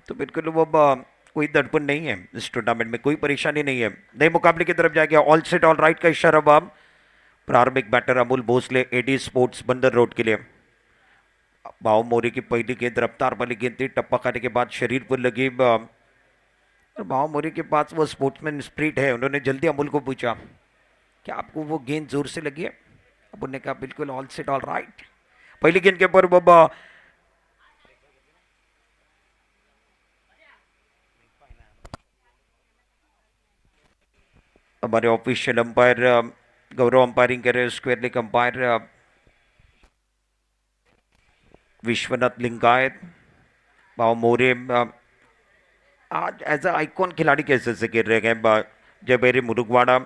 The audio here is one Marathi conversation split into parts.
तो बिल्कुल वो कोई दड़पण नहीं है, इस टूर्नामेंट में कोई परेशानी नहीं है। नए मुकाबले की तरफ जाएगा, ऑल सेट ऑल राइट का इशारा अब प्रारंभिक batter Amul Bhosale AD sports Bandar road के लिए। बाव मोरी की पहली गेंद रफ्तार वाली गेंद थी, टप्पा खाने के बाद शरीर पर लगी। बाव मोरी के पास वो स्पोर्ट्समैन स्पिरिट है, उन्होंने जल्दी अमूल को पूछा क्या आपको वो गेंद जोर से लगी है। अब उन्होंने कहा बिल्कुल ऑल सेट ऑल राइट। पहली गेंद के ऊपर वो हमारे ऑफिशियल अंपायर गौरव अंपायरिंग कर रहे हैं, square leg umpire Vishwanath Lingayat. बाव मोरे आज एज अ आइकॉन खिलाड़ी कैसे से गिर रहे गए। जयबेरी मुरुगवाड़ा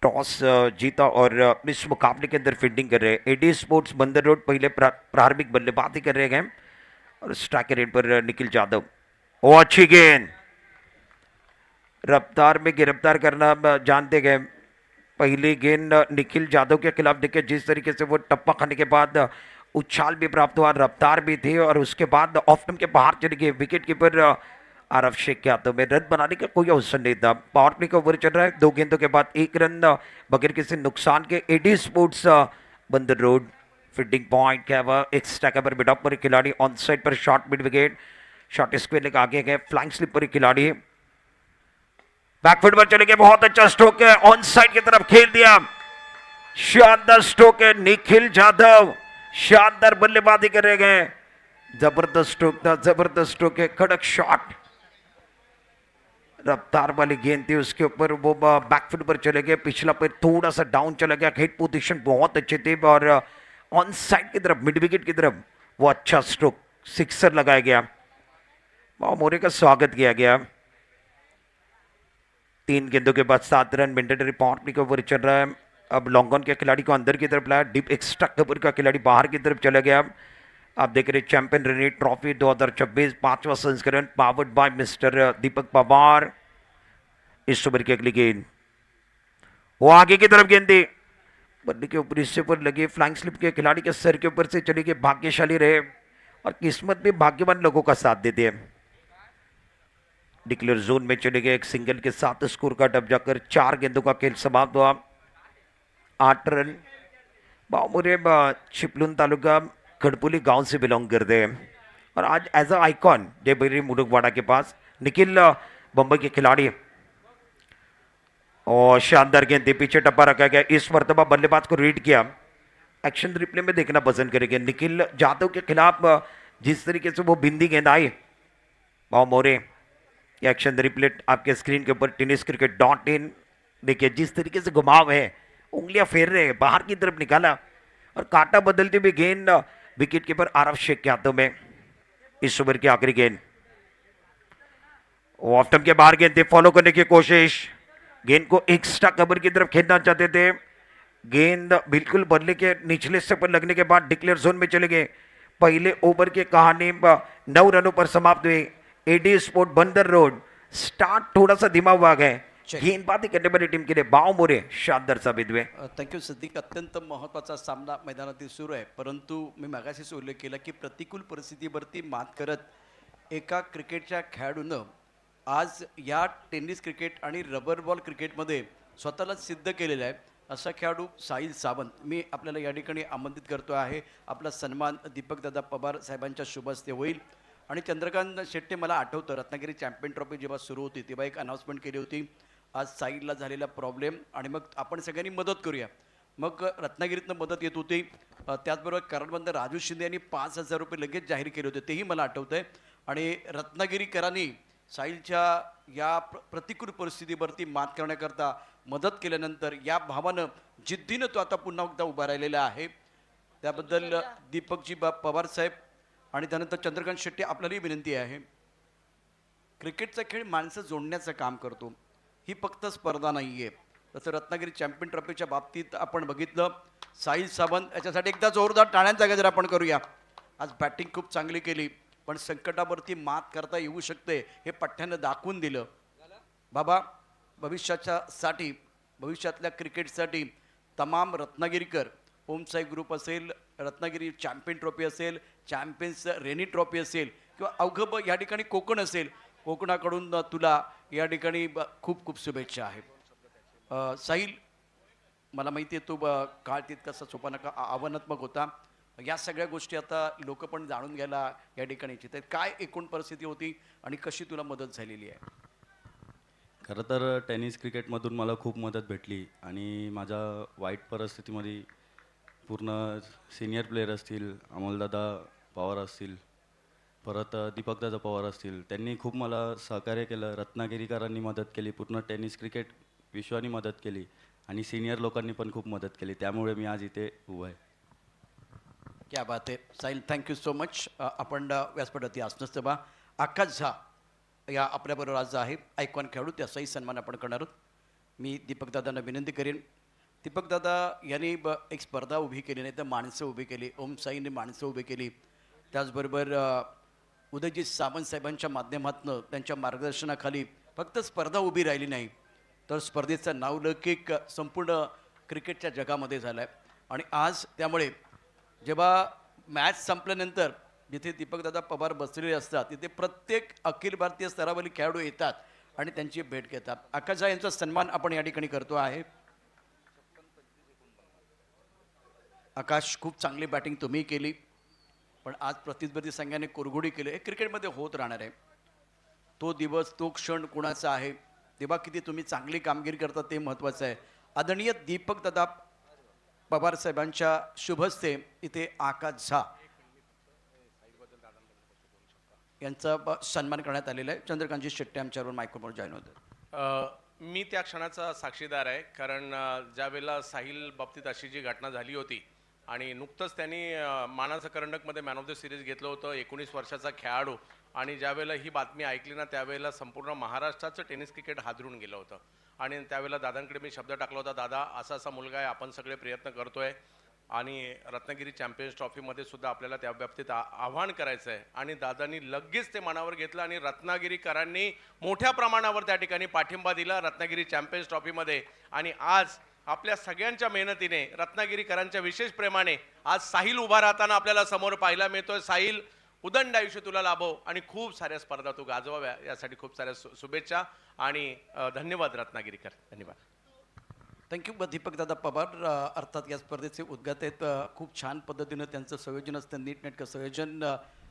टॉस जीता और इस मुकाबले के अंदर फील्डिंग कर रहे हैं। एडी स्पोर्ट्स बंदर रोड पहले प्रारंभिक बल्लेबाजी कर रहे गए और स्ट्राइक रेट पर निखिल जाधव। ओ अच्छी गेंद, रफ्तार में गिरफ्तार करना जानते गए। पहली गेंद निखिल जाधव के खिलाफ देखिए जिस तरीके से वो टप्पा खाने के बाद उछाल भी प्राप्त हुआ, रफ्तार भी थी और उसके बाद ऑफ स्टंप के बाहर चली गई। विकेट कीपर आरफ शेख के हाथों में, रन बनाने का कोई अवसर नहीं था। पावर प्ले का ओवर चल रहा है, 2 गेंदों के बाद 1 रन बगैर किसी नुकसान के। Eddy sports Bandar road fielding point क्या हुआ, एक स्टैक पर मिड ऑफ पर खिलाड़ी, on side per short mid wicket, short square लेकर आगे गए, फ्लाइंग स्लिप पर खिलाड़ी बैकफुट पर चले गए। बहुत अच्छा स्ट्रोक है, ऑन साइड की तरफ खेल दिया, शानदार स्ट्रोक है। निखिल जाधव शानदार बल्लेबाजी कर रहे गए, जबरदस्त स्ट्रोक था, जबरदस्त स्ट्रोक है, कड़क शॉट, रफ्तार वाली गेंद थी, उसके ऊपर वो बैकफुट पर चले गए, पिछला पैर थोड़ा सा डाउन चला गया, हेड पोजीशन बहुत अच्छी थी और ऑन साइड की तरफ मिड विकेट की तरफ वो अच्छा स्ट्रोक सिक्सर लगाया गया। मोरे का स्वागत किया गया। 3 गेंदों के बाद 7 रन। मैंडेटरी पावर प्ले का ओवर चल रहा है। अब लॉन्ग ऑन के खिलाड़ी को अंदर की तरफ लाया, डीप एक्स्ट्रा कवर का खिलाड़ी बाहर की तरफ चला गया। आप देख रहे चैंपियन रणजी ट्रॉफी 2026 5वां संस्करण powered by mister Deepak Pawar. Is over की अगली गेंद वो आगे की तरफ गेंद दी, बल्ले के ऊपर हिस्से पर लगे, फ्लाइंग स्लिप के खिलाड़ी के सर के ऊपर से चले गए। भाग्यशाली रहे और किस्मत भी भाग्यवान लोगों का साथ देते हैं। डिक्लेयर जोन में चले गए, एक सिंगल के साथ स्कोर का डब जाकर 4 गेंदों का खेल समाप्त हुआ, 8 रन। बावमुरे चिपलून तालुका खड़पुली गांव से बिलोंग करते हैं और आज एज अ आइकॉन जयबेरी मुरुगवाड़ा के पास निखिल बंबई के खिलाड़ी। और शानदार गेंद थी, पीछे टप्पा रखा गया। इस मर्तबा बल्लेबाज को रीड किया, एक्शन रिप्ले में देखना पसंद करेंगे। निखिल जाधव के खिलाफ जिस तरीके से वो बिंदी गेंद आई, बाव मोरे एक्शन रिप्ले आपके स्क्रीन के ऊपर tenniscricket.in देखिए जिस तरीके से घुमाव है, उंगलियां फेर रहे हैं, बाहर की तरफ निकाला और काटा बदलती हुई गेंद विकेट कीपर आरफ शेख के हाथों में। इस ओवर की आखिरी गेंद ऑफ स्टंप के बाहर गेंद थी, फॉलो करने की कोशिश, गेंद को एक्स्ट्रा कवर की तरफ खेलना चाहते थे। गेंद बिल्कुल बल्ले के निचले हिस्से पर लगने के बाद डिक्लेयर जोन में चले गए। पहले ओवर की कहानी 9 रनों पर समाप्त हुई। एडी स्पोर्ट बंदर रोड स्टार्ट थोड़ा सा धीमा हुआ गया, गेंदबाजी करने वाली टीम के लिए बाव मोरे शानदार साबित हुए। थँक्यू सिद्दीक, अत्यंत महत्त्वाचा सामना मैदानातील सुरू आहे, परंतु मी मागाशीच उल्लेख केला की प्रतिकूल परिस्थितीवरती मात करत एका क्रिकेटच्या खेळाडूनं आज या टेनिस क्रिकेट आणि रबर बॉल क्रिकेटमध्ये स्वतःला सिद्ध केलेलं आहे। असा खेळाडू साहिल सावंत मी आपल्याला या ठिकाणी आमंत्रित करतो आहे। आपला सन्मान दीपकदादा पवार साहेबांच्या शुभ हस्ते होईल आणि चंद्रकांत शेट्टे, मला आठवतं रत्नागिरी चॅम्पियन ट्रॉफी जेव्हा सुरू होती तेव्हा एक अनाउन्समेंट केली होती, आज साईडला झालेला प्रॉब्लेम आणि मग आपण सगळ्यांनी मदत करूया। मग रत्नागिरीतनं मदत येत होती, त्याचबरोबर कराडमधून राजू शिंदे यांनी 5,000 रुपये लगेच जाहीर केले होते, तेही मला आठवतं आहे। आणि रत्नागिरीकरांनी साहिलच्या या प्रतिकूल परिस्थितीवरती मात करण्याकरता मदत केल्यानंतर या भावानं जिद्दीनं तो आता पुन्हा एकदा उभा राहिलेला आहे। त्याबद्दल दीपकजी पवार साहेब आणि त्यानंतर चंद्रकांत शेट्टी आपल्यालाही विनंती आहे। क्रिकेटचा खेळ माणसं जोडण्याचं काम करतो, ही फक्त स्पर्धा नाही आहे। तसं रत्नागिरी चॅम्पियन ट्रॉफीच्या बाबतीत आपण बघितलं, साहिल सावंत याच्यासाठी एकदा जोरदार टाळ्यांचा गजर आपण करूया। आज बॅटिंग खूप चांगली केली, पण संकटावरती मात करता येऊ शकते हे पठ्ठ्यानं दाखवून दिलं। बाबा भविष्याच्यासाठी, भविष्यातल्या क्रिकेटसाठी तमाम रत्नागिरीकर, ओमसाई ग्रुप असेल, रत्नागिरी चॅम्पियन ट्रॉफी असेल, चॅम्पियन्स रेनी ट्रॉफी असेल, किंवा अवघं या ठिकाणी कोकण असेल, कोकणाकडून तुला या ठिकाणी खूप खूप शुभेच्छा आहेत. साहिल, मला माहिती आहे तू काळ तितकासा सोपा नका आव्हानात्मक होता. या सगळ्या गोष्टी आता लोक पण जाणून घ्यायला या ठिकाणी इच्छित आहेत. काय एकूण परिस्थिती होती आणि कशी तुला मदत झालेली आहे? खरं तर टेनिस क्रिकेटमधून मला खूप मदत भेटली आणि माझ्या वाईट परिस्थितीमध्ये पूर्ण सिनियर प्लेयर असतील, अमोलदादा पवार असतील, परत दीपकदादा पवार असतील, त्यांनी खूप मला सहकार्य केलं. रत्नागिरीकरांनी मदत केली, पूर्ण टेनिस क्रिकेट विश्वानी मदत केली आणि सिनियर लोकांनी पण खूप मदत केली. त्यामुळे मी आज इथे उभा आहे. क्या बात आहे साहिल, थँक्यू सो मच. आपण व्यासपीठावरती असणंच तेव्हा आकाश झा या आपल्याबरोबर आज आहे, आयकॉन खेळाडू, त्याचाही सन्मान आपण करणार आहोत. मी दीपकदादांना विनंती करेन. दीपकदादा यांनी एक स्पर्धा उभी केली, नाही तर माणसं उभी केली. ओम साईंनी माणसं उभी केली. त्याचबरोबर उदयजित सावंत साहेबांच्या माध्यमातून त्यांच्या मार्गदर्शनाखाली फक्त स्पर्धा उभी राहिली नाही, तर स्पर्धेचा नावलौकिक संपूर्ण क्रिकेटच्या जगामध्ये झाला आहे. आणि आज त्यामुळे जेव्हा मॅच संपल्यानंतर जिथे दीपकदादा पवार बसलेले असतात, तिथे प्रत्येक अखिल भारतीय स्तरावरील खेळाडू येतात आणि त्यांची भेट घेतात. आकाश झा यांचा सन्मान आपण या ठिकाणी करतो आहे. आकाश, खूप चांगली बॅटिंग तुम्ही केली, पण आज प्रतिस्पर्धी संघाने कुरघोडी केली. हे क्रिकेटमध्ये होत राहणार आहे. तो दिवस, तो क्षण कुणाचा आहे, तेव्हा किती तुम्ही चांगली कामगिरी करता ते महत्त्वाचं आहे. आदरणीय दीपकदादा पवार साहेबांच्या शुभहस्ते इथे आकाश झा यांचा सन्मान करण्यात आलेला आहे. चंद्रकांतजी शेट्टी आमच्याबरोबर मायक्रोफोन जॉईन होते. मी त्या क्षणाचा साक्षीदार आहे, कारण ज्यावेळेला साहिल बाबतीत अशी जी घटना झाली होती आणि नुकतंच त्यांनी मानाचं करंडकमध्ये मॅन ऑफ द सिरीज घेतलं होतं, 19 वर्षाचा खेळाडू, आणि ज्यावेळेला ही बातमी ऐकली ना, त्यावेळेला संपूर्ण महाराष्ट्राचं टेनिस क्रिकेट हादरून गेलं होतं. आणि त्यावेळेला दादांकडे मी शब्द टाकला होता, दादा असा असा मुलगा आहे, आपण सगळे प्रयत्न करतोय आणि रत्नागिरी चॅम्पियन्स ट्रॉफीमध्ये सुद्धा आपल्याला त्या बाबतीत आव्हान करायचं आहे. आणि दादांनी लगेच ते मनावर घेतलं आणि रत्नागिरीकरांनी मोठ्या प्रमाणावर त्या ठिकाणी पाठिंबा दिला रत्नागिरी चॅम्पियन्स ट्रॉफीमध्ये. आणि आज आपल्या सगळ्यांच्या मेहनतीने, रत्नागिरीकरांच्या विशेष प्रेमाने आज साहिल उभा राहताना आपल्याला समोर पाहायला मिळतोय. साहिल, उदंड आयुष्य तुला लाभो आणि खूप साऱ्या स्पर्धा तू गाजवाव्या, यासाठी खूप साऱ्या शुभेच्छा आणि धन्यवाद रत्नागिरीकर. धन्यवाद. थँक्यू दीपकदादा पवार. अर्थात या स्पर्धेचे उद्घाटक आहेत. खूप छान पद्धतीनं त्यांचं संयोजन असतं, नीटनेटकं संयोजन.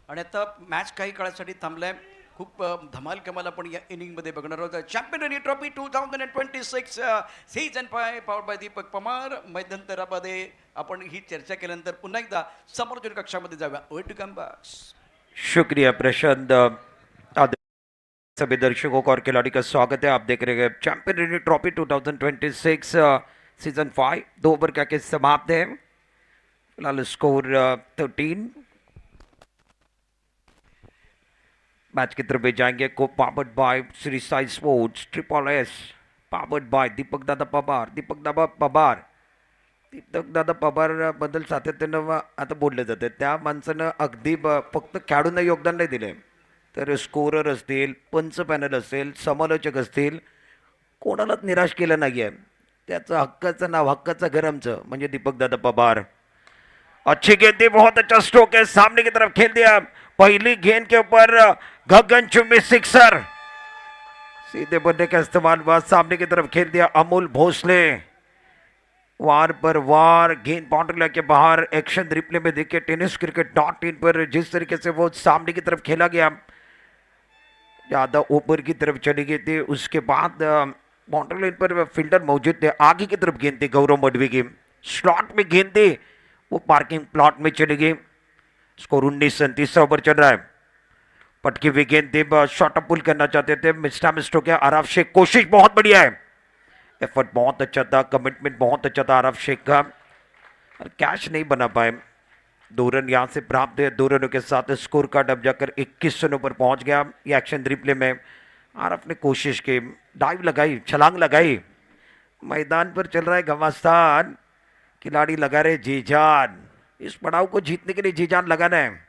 आणि आता मॅच काही काळासाठी थांबलाय. खूप धमाल कमाल आपण या इनिंगमध्ये बघणार आहोत. Champion trophy 2026 season 5 powered by Deepak Pawar. मध्यंतरामध्ये आपण ही चर्चा केल्यानंतर पुन्हा एकदा समोरच्या कक्षामध्ये जाऊया. Way to come back. शुक्रिया प्रशांत. सभी दर्शकों को और खिलाड़ी का स्वागत है. आप देख रहे हैं champion Ranji trophy 2026 season 5. 2 over का के समाप्त है. फिलहाल स्कोर 13. मैच की तरफ जाएंगे. को powered by Shri Sai sports triple S, powered by Deepak Dada Pawar. Deepak Dada Pawar बद्दल सातत्यानं आता बोललं जातं. त्या माणसानं अगदी फक्त खेळाडूंना योगदान नाही दिले, तर स्कोरर असतील, पंच पॅनल असेल, समालोचक असतील, कोणालाच निराश केलं नाही आहे. त्याचं हक्काचं नाव, हक्काचं घर आमचं म्हणजे दीपकदादा पवार. अच्छी गेंद, बहुत अच्छा स्ट्रोक है, सामने की तरफ खेल दिया. पहली गेंद के ऊपर गगनचुंबी सिक्सर, सीधे बल्ले का इस्तेमाल हुआ, सामने की तरफ खेल दिया अमोल भोसले. वार पर वार गेंद बाउंड्री के बाहर. एक्शन रिप्ले में देखिए tenniscricket.in पर जिस तरीके से वो सामने की तरफ खेला गया, ज़्यादा ऊपर की तरफ चली गई थी. उसके बाद बाउंड्री लाइन पर फील्डर मौजूद थे. आगे की तरफ गेंद थी गौरव मडवी की, स्लॉट में गेंद थी, वो पार्किंग प्लॉट में चली गई. स्कोर 19 तीसरा ओवर चल रहा है. पटकी हुई गेंद थी, शॉर्ट अप पुल करना चाहते थे, मिस हो गया. आराफ शेख, कोशिश बहुत बढ़िया है, एफर्ट बहुत अच्छा था, कमिटमेंट बहुत अच्छा था आराफ शेख का, और कैच नहीं बना पाए. 2 रन यहाँ से प्राप्त है. 2 रनों के साथ स्कोर कार्ड अब जाकर 21 रनों पर पहुँच गया. ये एक्शन रिप्ले में आरफ ने कोशिश की, डाइव लगाई, छलांग लगाई. मैदान पर चल रहा है घमासान, खिलाड़ी लगा रहे जी जान. इस पड़ाव को जीतने के लिए जी जान लगाना है.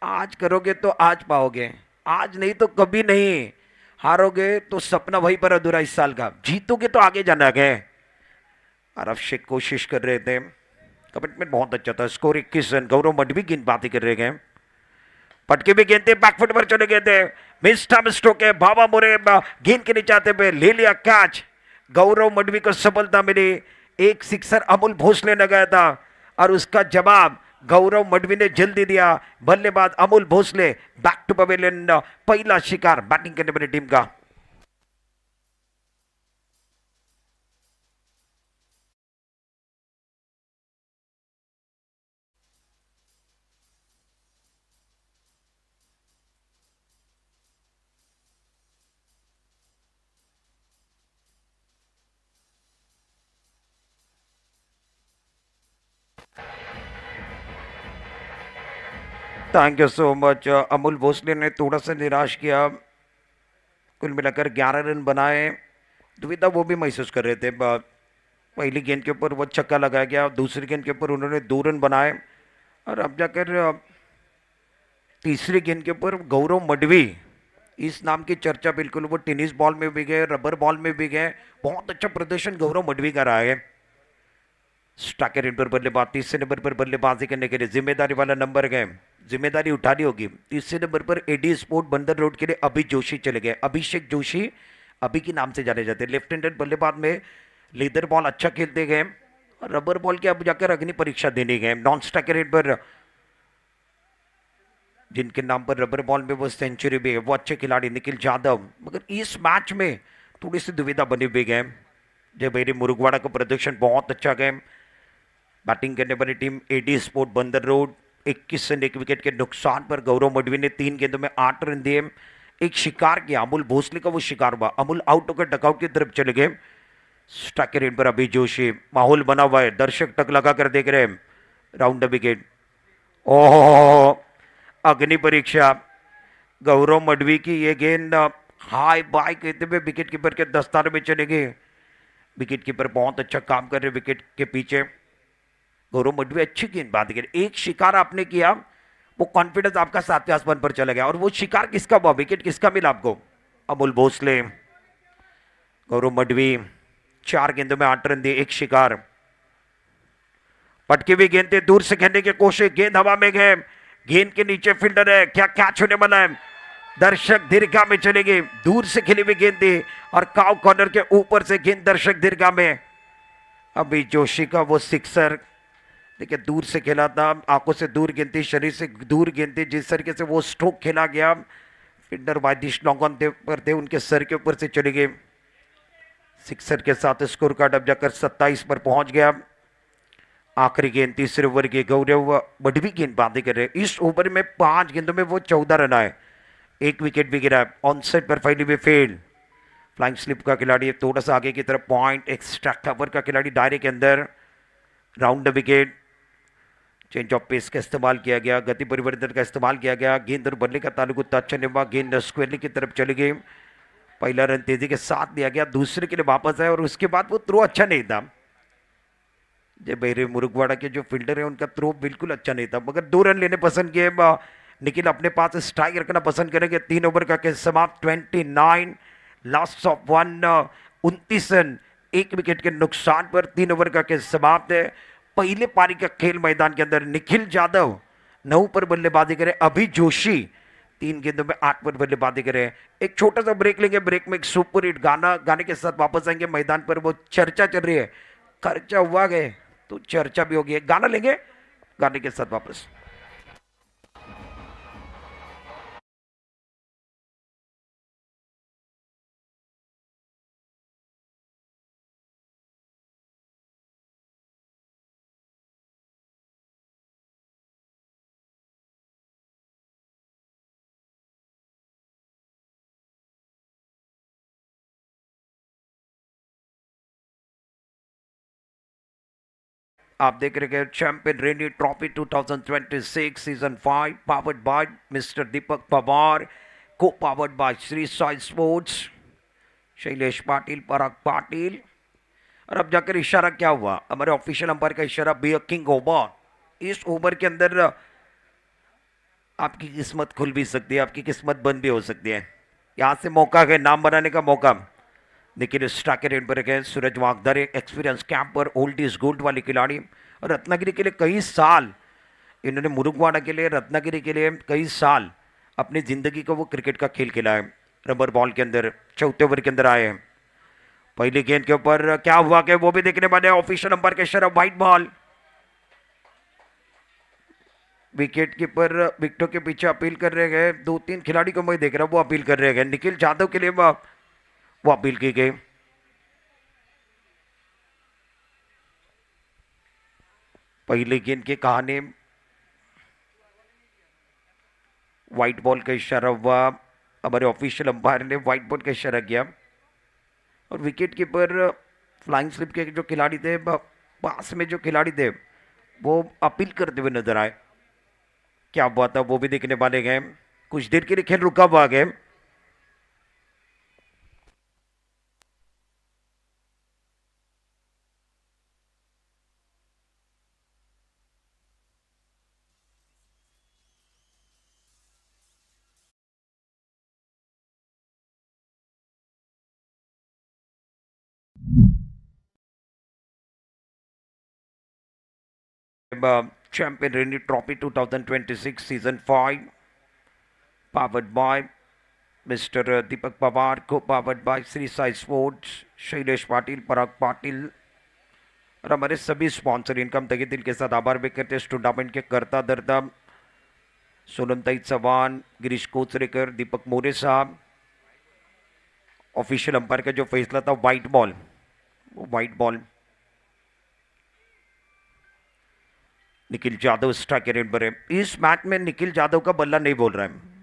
आज करोगे तो आज पाओगे, आज नहीं तो कभी नहीं. हारोगे तो सपना वहीं पर अधूरा इस साल का, जीतोगे तो आगे जाना है. आरफ शेख कोशिश कर रहे थे, कमिटमेंट बहुत अच्छा था. Score 21 run. गौरव मडवी गेंदबाजी कर रहे हैं. पटके भी गेंद थे, बैकफुट पर चले गए थे, मिस्टर स्ट्रोक है, भावा मोरे गेंद के नीचे आते हुए ले लिया कैच। गौरव मडवी को सफलता मिली। एक सिक्सर अमूल भोसले ने गया था और उसका जवाब गौरव मडवी ने जल्दी दिया। बल्लेबाज Amul Bhosale back to pavilion, पहला शिकार बैटिंग करने वाली टीम का। Thank you so much. Amul Bhosale ने थोड़ा सा निराश किया। कुल मिलाकर 11 रन बनाए। दुविधा वो भी महसूस कर रहे थे। पहली गेंद के ऊपर वो छक्का लगाया गया, दूसरी गेंद के ऊपर उन्होंने 2 रन बनाए और अब जाकर तीसरी गेंद के ऊपर गौरव मडवी, इस नाम की चर्चा बिल्कुल, वो टेनिस बॉल में भी गए, रबर बॉल में भी गए। बहुत अच्छा प्रदर्शन गौरव मडवी का रहा है। स्ट्राइकर इन पर बल्लेबाज, तीसरे नंबर पर बल्लेबाजी करने के लिए जिम्मेदारी वाला नंबर गए, जिम्मेदारी उठानी होगी। तीसरे नंबर पर एडी स्पोर्ट बंदर रोड के लिए अभी जोशी चले गए। अभिषेक जोशी अभी के नाम से जाने जाते हैं। लेफ्ट हैंडेड बल्लेबाज में लेदर बॉल अच्छा खेलते गए और रबर बॉल के अब जाकर अग्नि परीक्षा देने गए। नॉन स्ट्राइकर हेड पर जिनके नाम पर रबर बॉल में वो सेंचुरी भी है, वो अच्छे खिलाड़ी निखिल यादव। मगर इस मैच में थोड़ी सी दुविधा बनी हुई गए। जब मेरे मुरुगवाड़ा का प्रदर्शन बहुत अच्छा गए। बैटिंग करने वाली टीम एडी स्पोर्ट बंदर रोड 21 रन 1 विकेट के नुकसान पर गौरव मडवी ने 3 गेंदों में 8 रन दिए। एक शिकार किया अमूल भोसले का, वो शिकार हुआ। अमूल आउट होकर डकआउट की तरफ चले गए। स्ट्राइकर इन पर अभी जोशी, माहौल बना हुआ है, दर्शक टक लगा कर देख रहे हैं। राउंड द विकेट, ओह अग्नि परीक्षा। गौरव मडवी की ये गेंद हाई बाय कहते हुए विकेट कीपर के दस्ताने में चले गए। विकेट कीपर बहुत अच्छा काम कर रहे विकेट के पीछे। गौरव मडवी अच्छी गेंदबाजी कर, एक शिकार आपने किया, वो कॉन्फिडेंस आपका 7वें आसमान पर चला गया। और वो शिकार किसका हुआ, विकेट किसका मिला आपको? अमूल भोसले। गौरव मडवी 4 गेंदों में 8 रन दिए, एक शिकार। पटके हुई गेंद थे, दूर से खेलने की कोशिश, गेंद हवा में गए, गेंद के नीचे फील्डर है, क्या कैच होने वाला है? दर्शक दीर्घा में चले गए। दूर से खेली हुई गेंद थी और काउ कॉर्नर के ऊपर से गेंद दर्शक दीर्घा में। अभी जोशी का वो सिक्सर देखिए, दूर से खेला था, आंखों से दूर गेंद थी, शरीर से दूर गेंद थी। जिस तरीके से वो स्ट्रोक खेला गया, फील्डर वाइदिश लॉन्गन पर थे, उनके सर के ऊपर से चले गए। सिक्सर के साथ स्कोर कार्ड अब जाकर 27 पर पहुंच गया। आखिरी गेंद तीसरे ओवर की, गौरव मडवी गेंदबाजी कर रहे। इस ओवर में 5 गेंदों में वो 14 रन आए, एक विकेट भी गिरा। ऑनसेट पर फैली हुई फील्ड, फ्लाइंग स्लिप का खिलाड़ी थोड़ा सा आगे की तरफ, पॉइंट एक्स्ट्रा कवर का खिलाड़ी दायरे के अंदर। Round the wicket, change of pace का इस्तेमाल किया गया, गति परिवर्तन का इस्तेमाल किया गया। गेंद और बल्ले का ताल्लुक उतना अच्छा नहीं हुआ, गेंद स्क्वेयरली की तरफ चली गई। पहला रन तेजी के साथ लिया गया, दूसरे के लिए वापस आया और उसके बाद वो थ्रो अच्छा नहीं था। जब मेरे मुरुगवाड़ा के जो फील्डर है उनका थ्रो बिल्कुल अच्छा नहीं था, मगर 2 रन लेने पसंद किए। निखिल अपने पास स्ट्राइक रखना पसंद करेंगे। 3 ओवर का खेल समाप्त, 29 लास्ट ऑफ 1, 29 रन 1 विकेट के नुकसान पर 3 ओवर का खेल समाप्त है। पहले पारी का खेल मैदान के अंदर निखिल यादव 9 पर बल्लेबाजी करे, अभी जोशी 3 गेंदों में 8 पर बल्लेबाजी करे। एक छोटा सा ब्रेक लेंगे, ब्रेक में एक सुपर हिट गाना गाने के साथ वापस आएंगे मैदान पर। वो चर्चा चल रही है, खर्चा हुआ गए तो चर्चा भी होगी। गाना लेंगे, गाने के साथ वापस। आप देख रहे हैं champion Ranji trophy 2026 season 5, powered by mister Deepak Pawar, co powered by Shri Sai sports, Shailesh Patil, Parag Patil. और अब जाकर इशारा क्या हुआ, हमारे ऑफिशियल अंपायर का इशारा, बी अ किंग ओवर। इस ओवर के अंदर आपकी किस्मत खुल भी सकती है, आपकी किस्मत बंद भी हो सकती है। यहाँ से मौका है नाम बनाने का मौका। लेकिन स्ट्राइकर एंड पर गए Suraj Wagdar, experience camper, old is gold वाले खिलाड़ी, और रत्नागिरी के लिए कई साल इन्होंने, मुरुगवाड़ा के लिए, रत्नागिरी के लिए कई साल अपनी ज़िंदगी का वो क्रिकेट का खेल खेला है। रबर बॉल के अंदर चौथे ओवर के अंदर आए हैं। पहली गेंद के ऊपर क्या हुआ कि वो भी देखने वाले ऑफिशियल अंपायर के इशारा, वाइट बॉल। विकेट कीपर विकेटों के पीछे अपील कर रहे गए। दो तीन खिलाड़ी को मैं देख रहा हूं वो अपील कर रहे गए। निखिल यादव के लिए वो अपील की गई। पहली गेंद की कहानी, व्हाइट बॉल का इशारा हुआ। हमारे ऑफिशियल अंपायर ने व्हाइट बॉल का इशारा किया और विकेट कीपर फ्लाइंग स्लिप के जो खिलाड़ी थे, पास में जो खिलाड़ी थे, वो अपील करते हुए नजर आए। क्या हुआ था वो भी देखने वाले गए। कुछ देर के लिए खेल रुका हुआ game. Champion Ranji trophy 2026 season 5 powered by mister Deepak Pawar, co powered by Shri Sai sports, Shailesh Patil, Parag Patil और हमारे सभी स्पॉन्सर। इनका हम तहे दिल के साथ आभार व्यक्त करते हैं। इस टूर्नामेंट के करता धरता सोनमताई चौहान, गिरीश कोचरेकर, दीपक मोरे साहब। ऑफिशियल अंपायर का जो फैसला था व्हाइट बॉल, वो white ball. Nikhil Yadav strike rate पर है। इस मैच में निखिल यादव का बल्ला नहीं बोल रहा है।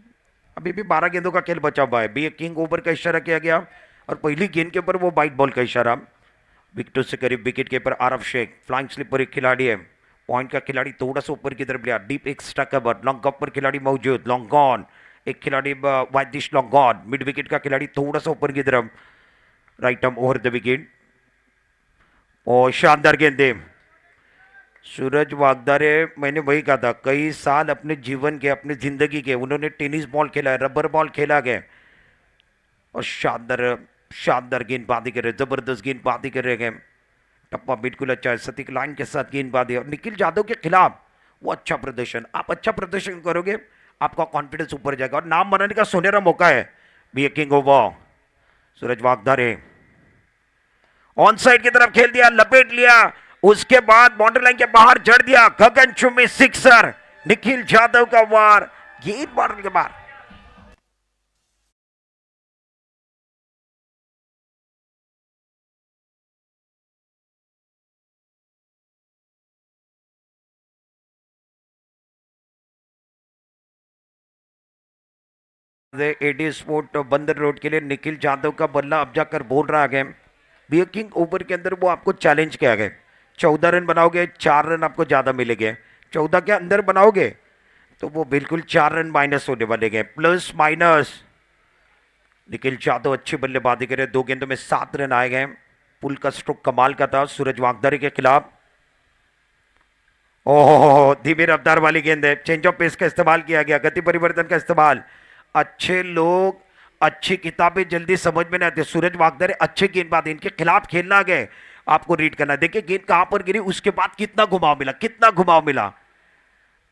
अभी भी 12 गेंदों का खेल बचा हुआ है। बी ए किंग ओवर का इशारा किया गया और पहली गेंद के ऊपर वो व्हाइट बॉल का इशारा। विकेटों से करीब विकेट के ऊपर आरफ शेख, फ्लाइंग स्लिप पर एक खिलाड़ी है। पॉइंट का खिलाड़ी थोड़ा सा ऊपर की तरफ लिया, डीप एक्स्ट्रा कवर, लॉन्ग कप पर खिलाड़ी मौजूद, लॉन्ग ऑन एक खिलाड़ी वाइदिश लॉन्ग ऑन, मिड विकेट का खिलाड़ी थोड़ा सा ऊपर की तरफ, right arm over the wicket. और शानदार गेंदे सूरज वागदारे। मैंने वही कहा था, कई साल अपने जीवन के, अपनी जिंदगी के उन्होंने टेनिस बॉल खेला है, रबर बॉल खेला गया और शानदार शानदार गेंदबाजी कर रहे, जबरदस्त गेंदबाजी कर रहे गए। टप्पा बिल्कुल अच्छा है, सटीक लाइन के साथ गेंदबाजी। और निखिल यादव के खिलाफ वो अच्छा प्रदर्शन, आप अच्छा प्रदर्शन करोगे आपका कॉन्फिडेंस ऊपर जाएगा और नाम बनाने का सुनहरा मौका है। Be a king over, Suraj Wagdare on side की तरफ खेल दिया, लपेट लिया, उसके बाद बाउंड्री लाइन के बाहर जड़ दिया, गगनचुंबी सिक्सर। निखिल यादव का वार गेंद बाउंड्री के बाहर। एडी स्पोर्ट बंदर रोड के लिए निखिल यादव का बल्ला अब जाकर बोल रहा है। बी किंग ओवर के अंदर वो आपको चैलेंज किया गया, 14 रन बनाओगे 4 रन आपको ज्यादा मिलेंगे, 14 के अंदर बनाओगे तो वो बिल्कुल 4 रन माइनस होने वाले गए, प्लस माइनस। निखिल यादव अच्छी बल्लेबाजी करे, 2 गेंदों में 7 रन आए गए। पुल का स्ट्रोक कमाल का था सूरज वागदारे के खिलाफ। ओह, धीमी रफ्तार वाली गेंद है, चेंज ऑफ पेस का इस्तेमाल किया गया, गति परिवर्तन का इस्तेमाल। अच्छे लोग अच्छी किताबें जल्दी समझ में नहीं आती। सूरज वागदारे अच्छे गेंदबाज, इनके खिलाफ खेलना गए आपको रीड करना। देखिए गेंद कहां पर गिरी, उसके बाद कितना घुमाव मिला, कितना घुमाव मिला।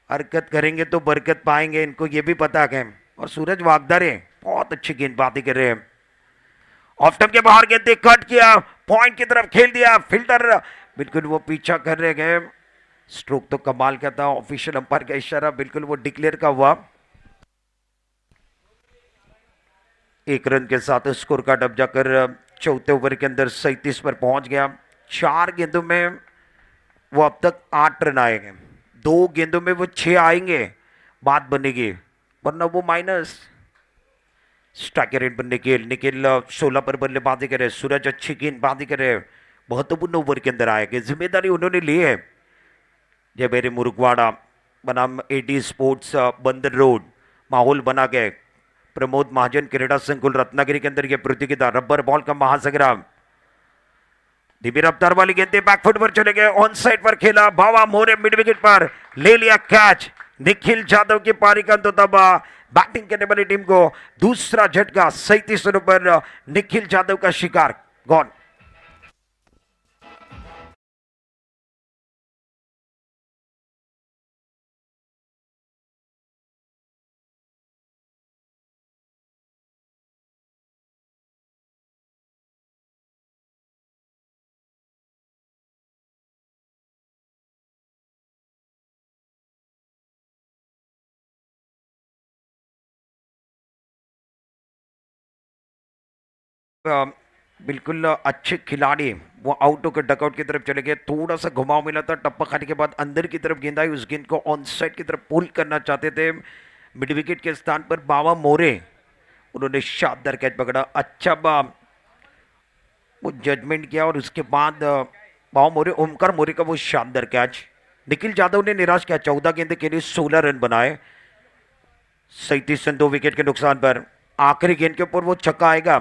हरकत करेंगे तो बरकत पाएंगे, इनको ये भी पता है। और सूरज वागदारे बहुत अच्छी गेंदबाजी कर रहे हैं। ऑफ स्टंप के बाहर गेंद कट किया, पॉइंट की तरफ खेल दिया, फील्डर बिल्कुल वो पीछा कर रहे गए। स्ट्रोक तो कमाल का था, ऑफिशियल अंपायर का इशारा बिल्कुल वो डिक्लेयर का हुआ। 1 रन के साथ स्कोर कार्ड अब जाकर चौथे ओवर के अंदर 37 पर पहुंच गया। 4 गेंदों में वो अब तक 8 रन आएंगे, 2 गेंदों में वो 6 आएंगे, बात बनेगी, वरना वो माइनस। स्ट्राइक रेट पर निखिल, निखिल 16 पर बल्लेबाजी करे, सूरज अच्छी गेंदबाजी करे, महत्वपूर्ण ओवर के अंदर आएंगे, जिम्मेदारी उन्होंने ली है। जय मेरे मुरुगवाड़ा बनाम एडी स्पोर्ट्स बंदर रोड, माहौल बना गए। प्रमोद महाजन क्रीड़ा संकुल रत्नागिरी के अंदर यह प्रतियोगिता, रबर बॉल का महासंग्राम। धीमी रफ्तार वाली गेंदे बैकफुट पर चले गए, ऑन साइड पर खेला, भावा मोरे मिड विकेट पर ले लिया कैच। निखिल यादव की पारी का तो तब बैटिंग करने वाली टीम को दूसरा झटका, 37 रनों पर निखिल यादव का शिकार गॉन। बिल्कुल अच्छे खिलाड़ी वो आउट होकर डकआउट की तरफ चले गए। थोड़ा सा घुमाव मिला था, टप्पा खाने के बाद अंदर की तरफ गेंद आई, उस गेंद को ऑन साइड की तरफ पुल करना चाहते थे। मिड विकेट के स्थान पर बाबा मोरे, उन्होंने शानदार कैच पकड़ा। अच्छा वो जजमेंट किया और उसके बाद बाबा मोरे, ओमकार मोरे का वो शानदार कैच। निखिल यादव ने निराश किया, 14 गेंदे के लिए 16 रन बनाए। 37 रन 2 विकेट के नुकसान पर। आखिरी गेंद के ऊपर वो छक्का आएगा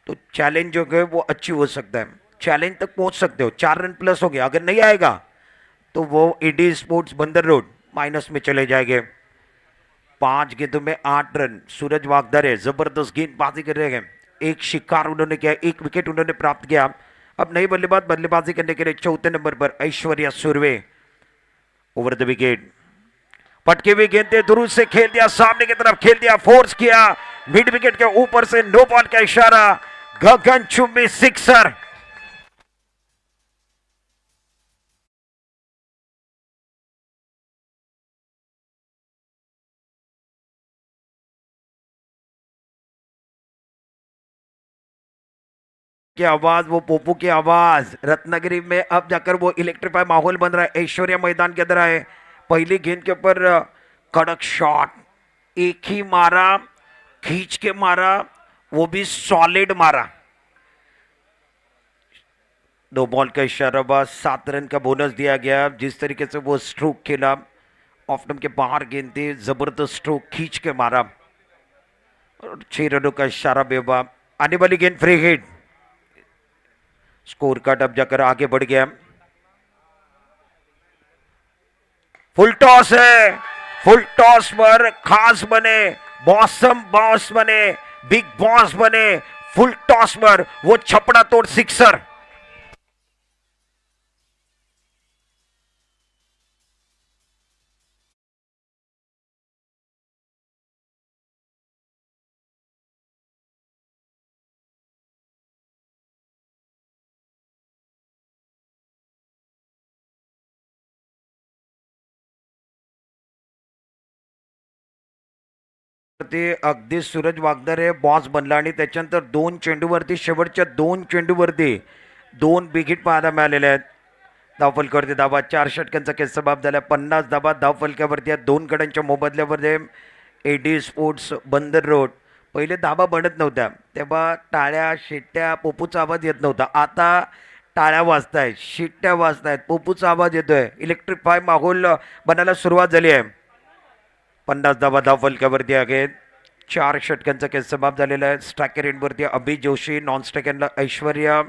तो चैलेंज जो है वो अच्छी हो सकता है, चैलेंज तक पहुंच सकते हो। 4 रन प्लस हो गया, अगर नहीं आएगा तो वो eddy sports Bandar road minus में चले जाएंगे। 5 गेंदों में 8 रन। सूरज वागदरे जबरदस्त गेंदबाजी कर रहे हैं, एक शिकार उन्होंने किया, 1 विकेट उन्होंने प्राप्त किया। अब नई बल्लेबाजी करने के लिए चौथे नंबर पर Aishwarya Surve over the wicket. पटके हुई गेंदे दूर से खेल दिया, सामने की तरफ खेल दिया, फोर्स किया, मिड विकेट के ऊपर से नो बॉल का इशारा, गगनचुंबी सिक्सर। की आवाज, वो पोपू की आवाज रत्नागिरी में अब जाकर वो इलेक्ट्रीफाई माहौल बन रहा है। ऐश्वर्या मैदान के अंदर आए, पहली गेंद के ऊपर कड़क शॉट, एक ही मारा, खींच के मारा, वो भी सॉलिड मारा। 2 बॉल का इशारा, बस 7 रन का बोनस दिया गया। जिस तरीके से वो स्ट्रोक खेला, ऑफ के बाहर गेंद थी, जबरदस्त स्ट्रोक खींच के मारा और 6 रनों का इशारा बेबा। आने वाली गेंद फ्री हिट। स्कोर कार्ड अब जाकर आगे बढ़ गया। फुल टॉस है, फुल टॉस पर खास बने, बॉसम बॉस बने, बिग बॉस बने। फुल टॉस पर वो छपड़ा तोड़ सिक्सर। ते अगदी सूरज वागदरे बॉस बनला आणि त्याच्यानंतर 2 चेंडूवरती, शेवटच्या 2 चेंडूवरती 2 बिग पाहायला मिळालेले आहेत। धावफलकावरती धावा, 4 षटकांचा केसबाब झाला, 50 धावा धावफलकावरती आहेत। 2 गड्यांच्या मोबदल्यामध्ये एडी स्पोर्ट्स बंदर रोड। पहिले धावा बनत नव्हत्या तेव्हा टाळ्या, शिट्ट्या, पोपूचा आवाज येत नव्हता, आता टाळ्या वाजतायत, शिट्ट्या वाजतायत, पोपूचा आवाज येतोय, इलेक्ट्रिफाय माहोल बनायला सुरुवात झाली आहे। 50 धावा धावफलकावरती आहेत। 4 षटकांचा केस समाप्त झालेला आहे। स्ट्रायकर एंडवरती अभि जोशी, नॉन स्ट्रायकरला ऐश्वर्या,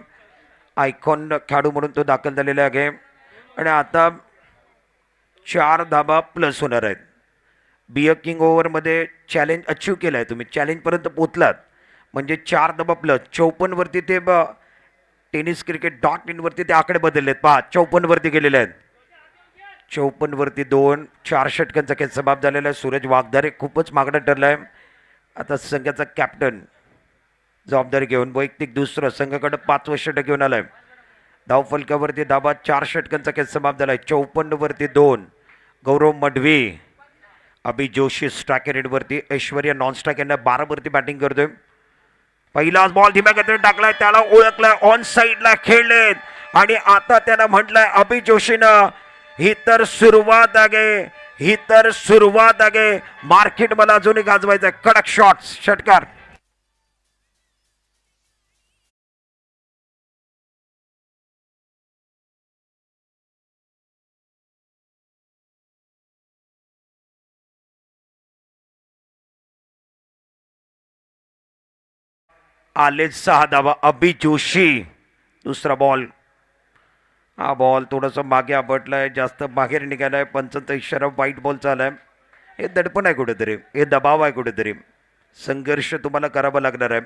आयकॉन खेळाडू म्हणून तो दाखल झालेला आहे आणि आता 4 धावा प्लस होणार आहेत। बियर किंग ओव्हरमध्ये चॅलेंज अचीव केलं आहे तुम्ही, चॅलेंजपर्यंत पोचलात म्हणजे 4 धावा प्लस। 54 वरती ते टेनिस क्रिकेट .in वरती ते आकडे बदललेत पहा, 54 वरती गेलेले आहेत। 54 वरती 2, 4 षटकांचा खेळ समाप्त झालेला आहे। सूरज वागदरे खूपच मागणं ठरलाय, आता संघाचा कॅप्टन जबाबदारी घेऊन वैयक्तिक दुसरं, संघाकडे 5वं षटक घेऊन आलाय। धावफलकावरती धाबा, 4 षटकांचा खेळ समाप्त झालाय। 54 वरती 2, गौरव मडवी, अभि जोशी स्ट्रायकर रेडवरती, ऐश्वर्या नॉन स्ट्रायकरला 12 वरती बॅटिंग करतोय। पहिलाच बॉल धीम्या गतीने टाकलाय, त्याला ओळखलाय, ऑन साईडला खेळलेत आणि आता त्यानं म्हटलंय अभि जोशीनं, ही तर सुरुवात आहे, ही तर सुरुवात आहे, मार्केट मला अजूनही गाजवायचं आहे। कडक शॉट्स, षटकार। आले 6 धावा। अभि जोशी दुसरा बॉल, हा बॉल थोडंसं मागे आपटलाय, जास्त बाहेर निघालाय, पंचांचा इशारा वाईट बॉल चालाय। हे दडपण आहे कुठेतरी, हे दबाव आहे कुठेतरी, संघर्ष तुम्हाला करावा लागणार आहे।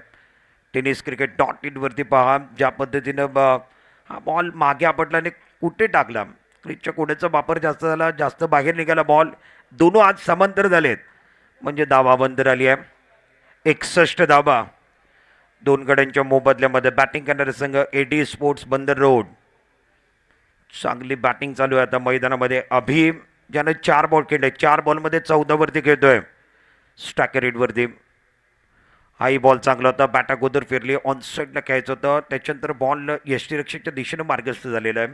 टेनिस क्रिकेट .in वरती पहा ज्या पद्धतीनं हा बॉल मागे आपटल्याने कुठे टाकला, क्रिकच्या कोड्याचा वापर जास्त झाला, जास्त बाहेर निघाला बॉल, दोनों आज समांतर झालेत म्हणजे धावा बंद झाली आहे। 61 धावा 2 गड्यांच्या मोबदल्यामध्ये। बॅटिंग करणारे संघ एडी स्पोर्ट्स बंदर रोड। चांगली बॅटिंग चालू आहे आता मैदानामध्ये। अभि ज्यानं 4 बॉल खेळले, 4 बॉलमध्ये 14 वरती खेळतोय स्ट्रायकर रेटवरती। हाही बॉल चांगला होता, बॅट अगोदर फिरली, ऑन साईडला खेळायचं होतं, त्याच्यानंतर बॉल यष्टीरक्षकच्या दिशेनं मार्गस्थ झालेला आहे.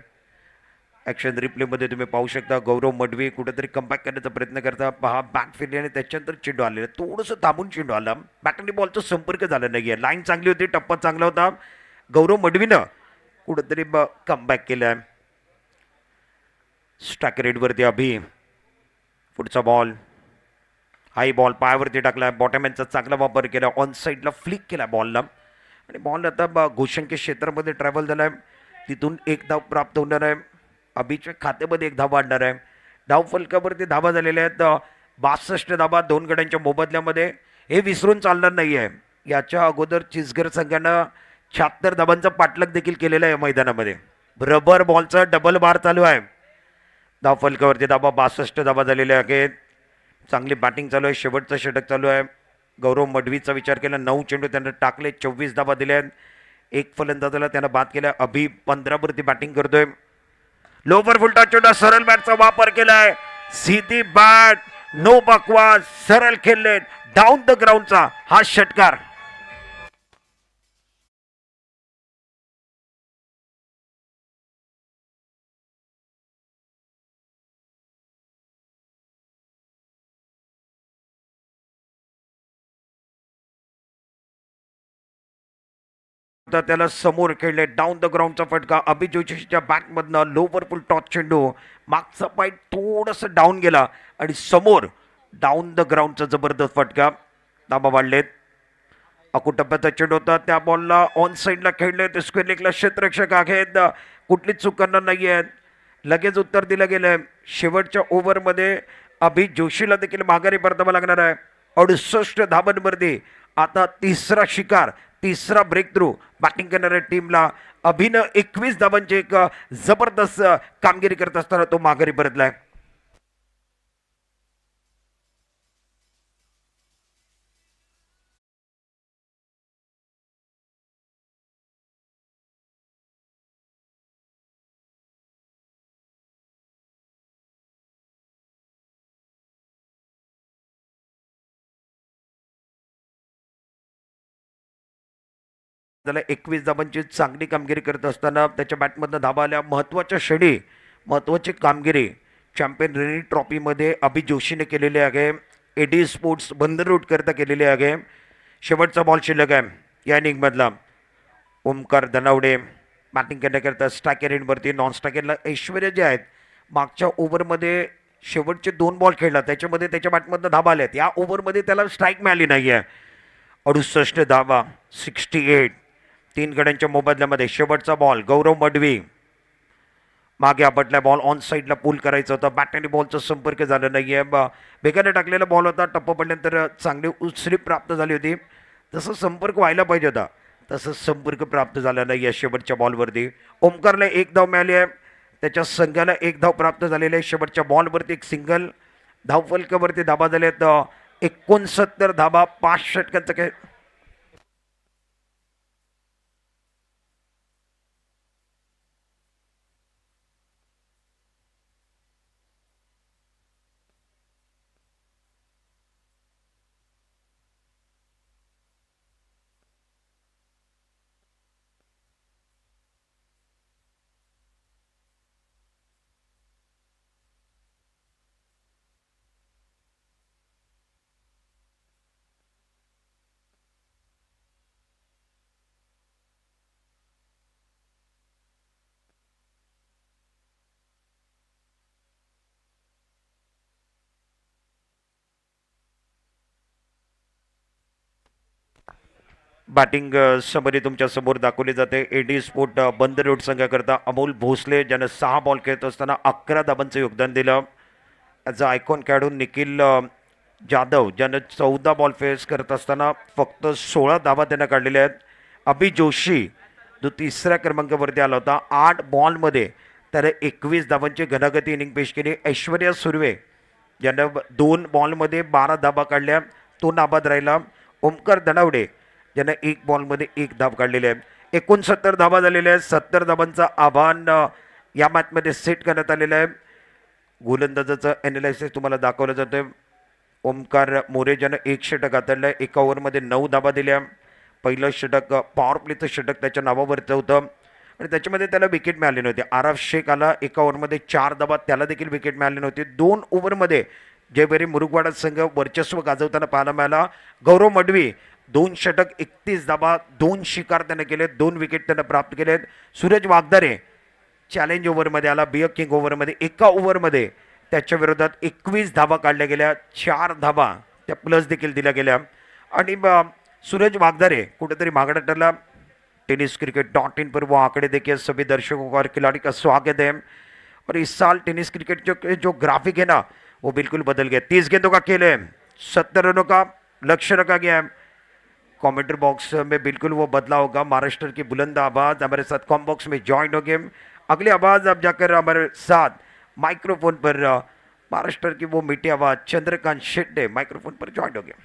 ॲक्शन रिप्लेमध्ये तुम्ही पाहू शकता गौरव मडवी कुठेतरी कमबॅक करण्याचा प्रयत्न करता पहा, बॅट फिरली आणि त्याच्यानंतर चेंडू आलेला, थोडंसं थांबून चेंडू आला, बॅट आणि बॉलचा संपर्क झाला नाही आहे. लाईन चांगली होती, टप्पा चांगला होता, गौरव मडवीनं कुठेतरी कमबॅक केलं आहे. स्ट्रायकर रेडवरती अभि, पुढचा बॉल, हाही बॉल पायावरती टाकला, बॉटमॅनचा चांगला वापर केला, ऑन साईडला फ्लिक केला बॉलला आणि बॉल आता घोषंकी क्षेत्रामध्ये ट्रॅव्हल झाला आहे, तिथून एक धाव प्राप्त होणार आहे. अभिच्या खात्यामध्ये एक धाव वाढणार आहे. धाव फलकावरती धावा झालेल्या आहेत 62 धावा 2 गड्यांच्या मोबदल्यामध्ये. हे विसरून चालणार नाही आहे. याच्या अगोदर चिचघर संघानं 76 धावांचा पाठलाग देखील केलेला आहे मैदानामध्ये. रबर बॉलचा डबल बार चालू आहे. धाव फलकावरती धावा 62 धावा झालेल्या आहेत. चांगली बॅटिंग चालू आहे, शेवटचं षटक चालू आहे. गौरव मडवीचा विचार केला, 9 चेंडू त्यानं टाकले, 24 धावा दिल्या आहेत. एक फलंदाजाला त्यानं बाद केला. अभि 15 वरती बॅटिंग करतोय. लोवर फुलटा चेंडू, सरळ बॅटचा वापर केलाय, सीधी बॅट, नो बकवास, सरळ खेळले, डाऊन द ग्राउंडचा हा षटकार. त्याला समोर खेळले, डाऊन द ग्राउंडचा फटका. अभि जोशीच्या बॅटमधनं लोवर फुल टॉच चेंडू, मागचा पाय थोडंसं डाऊन गेला आणि समोर डाऊन द ग्राउंडचा जबरदस्त फटका. धाबा वाढलेत. अकुटप्प्याचा चेंडू होता, त्या बॉलला ऑन साईडला खेळले, ते स्क्वेअर लेगला क्षेत्ररक्षक आहेत, कुठलीच चूक करणार नाही आहेत. लगेच उत्तर दिलं गेलं. शेवटच्या ओव्हरमध्ये अभि जोशीला देखील माघारी परतावा लागणार आहे. 68 धाबांवरती आता तिसरा शिकार, तिसरा ब्रेक थ्रू बॅटिंग करणाऱ्या टीमला. अभिनं 21 धाबांची एक जबरदस्त कामगिरी करत असताना तो माघारी परतलाय. त्याला 21 धाबांची चांगली कामगिरी करत असताना त्याच्या बॅटमधनं धाबा आल्या. महत्त्वाच्या क्षणी महत्त्वाची कामगिरी चॅम्पियन रणजी ट्रॉफीमध्ये अभि जोशीने केलेली आहे. एडी स्पोर्ट्स बंदर रोड करता केलेली आहे. शेवटचा बॉल शिल्लक आहे या इनिंगमधला. ओमकार धनावडे बॅटिंग करण्याकरता स्ट्रायकर एंडवरती. नॉन स्ट्रायकरला ऐश्वर्या जे आहेत, मागच्या ओव्हरमध्ये शेवटचे 2 बॉल खेळला, त्याच्यामध्ये त्याच्या बॅटमधनं धाबा आल्यात. या ओव्हरमध्ये त्याला स्ट्राईक मिळाली नाही आहे. 68 धाबा, 68, 3 गड्यांच्या मोबदल्यामध्ये. शेवटचा बॉल, गौरव मडवी मागे आपटला, बॉल ऑन साईडला पुल करायचा होता, बॅट आणि बॉलचा संपर्क झाला नाही आहे. बेगाने टाकलेला बॉल होता, टप्पा पडल्यानंतर चांगली उसरी प्राप्त झाली होती. तसं संपर्क व्हायला पाहिजे होता, तसं संपर्क प्राप्त झाला नाही आहे शेवटच्या बॉलवरती. ओमकारला 1 धाव मिळाली आहे, त्याच्या संघाला 1 धाव प्राप्त झालेली आहे. शेवटच्या बॉलवरती एक सिंगल. धावफलकावरती धाबा झाले आहेत 69 धाबा, 5 षटकांचा खेळ. बॅटिंग समरी तुमच्या समोर दाखवली जाते. एडी स्पोर्ट बंद रोड संघाकरता अमोल भोसले, ज्यानं 6 बॉल खेळत असताना 11 धाबांचं योगदान दिलं. याचा आयकॉन खेळाडू निखिल जाधव, ज्यानं 14 बॉल फेस करत असताना फक्त 16 धाबा त्यांना काढलेल्या आहेत. अभि जोशी जो 3ऱ्या क्रमांकावरती आला होता, 8 बॉलमध्ये त्याने 21 धाबांची घनागती इनिंग पेश केली. ऐश्वर्या सुर्वे ज्यानं 2 बॉलमध्ये 12 धाबा काढल्या, तो नाबाद राहिला. ओमकार धनावडे ज्यानं 1 बॉलमध्ये 1 धाव काढलेली आहे. 69 धाबा झालेल्या आहेत. 70 धाबांचं आव्हान या मॅचमध्ये सेट करण्यात आलेलं आहे. गोलंदाजाचं ॲनालिसिस तुम्हाला दाखवलं जातं. ओमकार मोरेजानं 1 षटक हाताळलं. एका ओव्हरमध्ये 9 धाबा दिल्या. पहिलं षटक पॉवर प्लेचं षटक त्याच्या नावावरचं होतं आणि त्याच्यामध्ये त्याला विकेट मिळाली नव्हती. आरफ शेख आला एका ओव्हरमध्ये 4 धाबा, त्याला देखील विकेट मिळाली नव्हती. 2 ओव्हरमध्ये जयभैरी मुरुगवाडा संघ वर्चस्व गाजवताना पाहायला मिळाला. गौरव मडवी 2 षटक 31 धाबा, 2 शिकार त्यानं केले, 2 विकेट त्यानं प्राप्त केलेत. सूरज वागदारे चॅलेंज ओव्हरमध्ये आला. बिअर किंग ओव्हरमध्ये एका ओव्हरमध्ये त्याच्या विरोधात 21 धाबा काढल्या गेल्या, 4 धाबा त्या प्लस देखील दिल्या गेल्या आणि सूरज वागदारे कुठेतरी मागणं ठरला. tenniscricket.in पर वो आंकड़े देखिए सभी दर्शकों को और खिलाड़ी का स्वागत है. और इस साल टेनिस क्रिकेट जो ग्राफिक है ना वो बिल्कुल बदल गया. 30 गेंदों का खेल है, 70 रनों का लक्ष्य रखा गया है. कमेंटर बॉक्स में बिल्कुल वो बदला होगा. महाराष्ट्र की बुलंद आवाज़ हमारे साथ कॉम बॉक्स में ज्वाइन हो गए. अगली आवाज़ अब जाकर हमारे साथ माइक्रोफोन पर महाराष्ट्र की वो मीठी आवाज़ चंद्रकांत शेट्टे माइक्रोफोन पर ज्वाइन हो गए.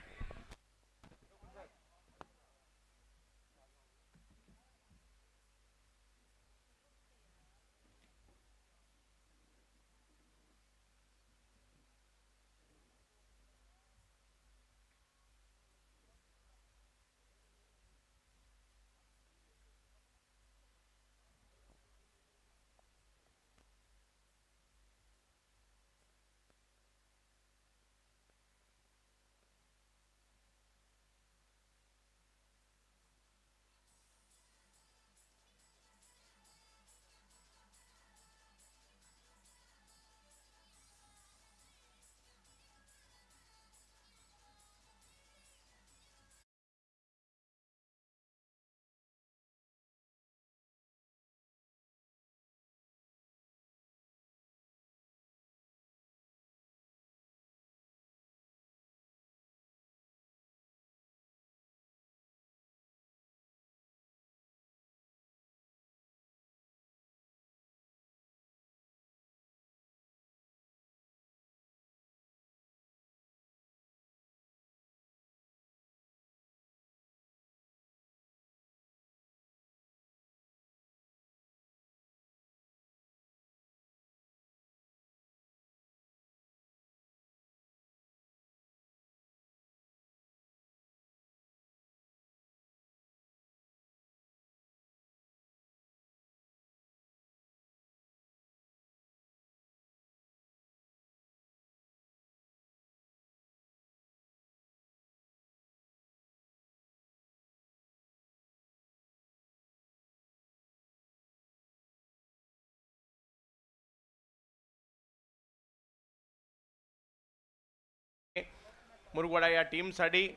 मुरुगवाडा या टीमसाठी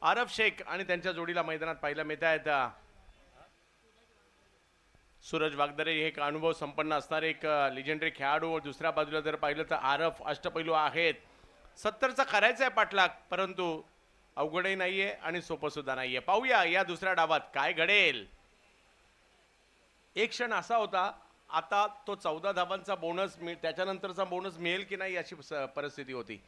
आरफ शेख आणि त्यांच्या जोडीला मैदानात पाहायला मिळत आहेत सूरज वागदरे. हे एक अनुभव संपन्न असणारे एक लिजेंडरी खेळाडू. दुसऱ्या बाजूला जर पाहिलं तर आरफ अष्टपैलू आहेत. 70चा करायचा आहे पाठलाग, परंतु अवघडही नाहीये आणि सोपं सुद्धा नाहीये. पाहूया या दुसऱ्या डावात काय घडेल. एक क्षण असा होता, आता तो 14 धाबांचा बोनस त्याच्यानंतरचा बोनस मिळेल की नाही अशी परिस्थिती होती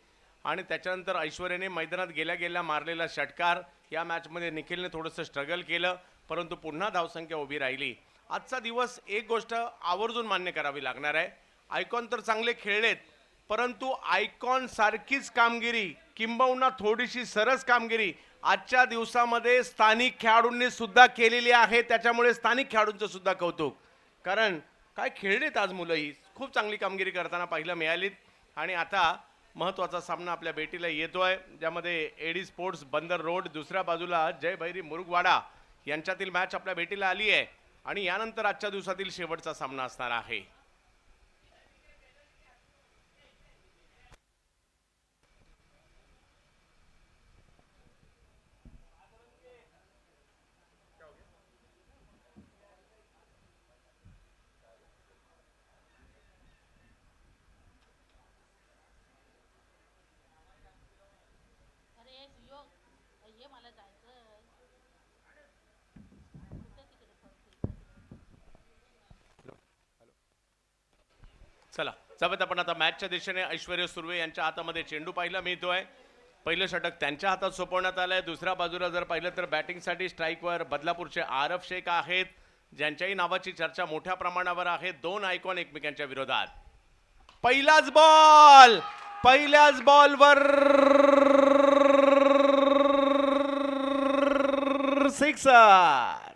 आणि त्याच्यानंतर ऐश्वर्याने मैदानात गेल्या गेल्या मारलेला षटकार. या मॅचमध्ये निखिलने थोडंसं स्ट्रगल केलं, परंतु पुन्हा धावसंख्या उभी राहिली. आजचा दिवस एक गोष्ट आवर्जून मान्य करावी लागणार आहे. आयकॉन तर चांगले खेळलेत, परंतु आयकॉन सारखीच कामगिरी किंबहुना थोडीशी सरस कामगिरी आजच्या दिवसामध्ये स्थानिक खेळाडूंनी सुद्धा केलेली आहे. त्याच्यामुळे स्थानिक खेळाडूंचं सुद्धा कौतुक, कारण काय खेळलेत आज मुलंही. खूप चांगली कामगिरी करताना पाहायला मिळालीत. आणि आता महत्त्वाचा सामना आपल्या भेटीला येतोय, ज्यामध्ये एडी स्पोर्ट्स बंदर रोड, दुसऱ्या बाजूला जयभैरी मुरुगवाडा यांच्यातील मॅच आपल्या भेटीला आली आहे. आणि यानंतर आजच्या दिवसातील शेवटचा सामना असणार आहे. चला जाऊयात आपण आता मॅचच्या दिशेने. ऐश्वर्या सुर्वे यांच्या हातामध्ये चेंडू पाहायला मिळतोय. पहिलं षटक त्यांच्या हातात सोपवण्यात आलंय. दुसऱ्या बाजूला जर पाहिलं तर बॅटिंगसाठी स्ट्राईकवर बदलापूरचे आरफ शेख आहेत, ज्यांच्याही नावाची चर्चा मोठ्या प्रमाणावर आहे. दोन आयकॉन एकमेकांच्या विरोधात. पहिलाच बॉल पहिल्याच बॉलवर सिक्सर.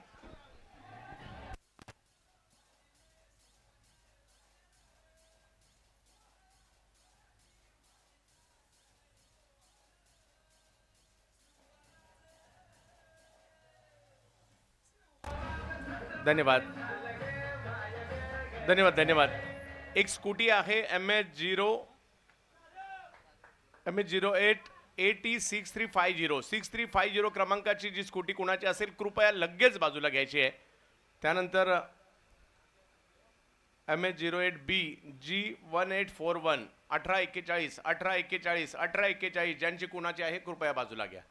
धन्यवाद धन्यवाद धन्यवाद. एक स्कूटी आहे MH08 क्रमांकाची जी स्कूटी कुणाची असेल कृपया लगेच बाजूला घ्यायची आहे. त्यानंतर MH08B G1841 1841 ज्यांची कुणाची आहे कृपया बाजूला घ्या.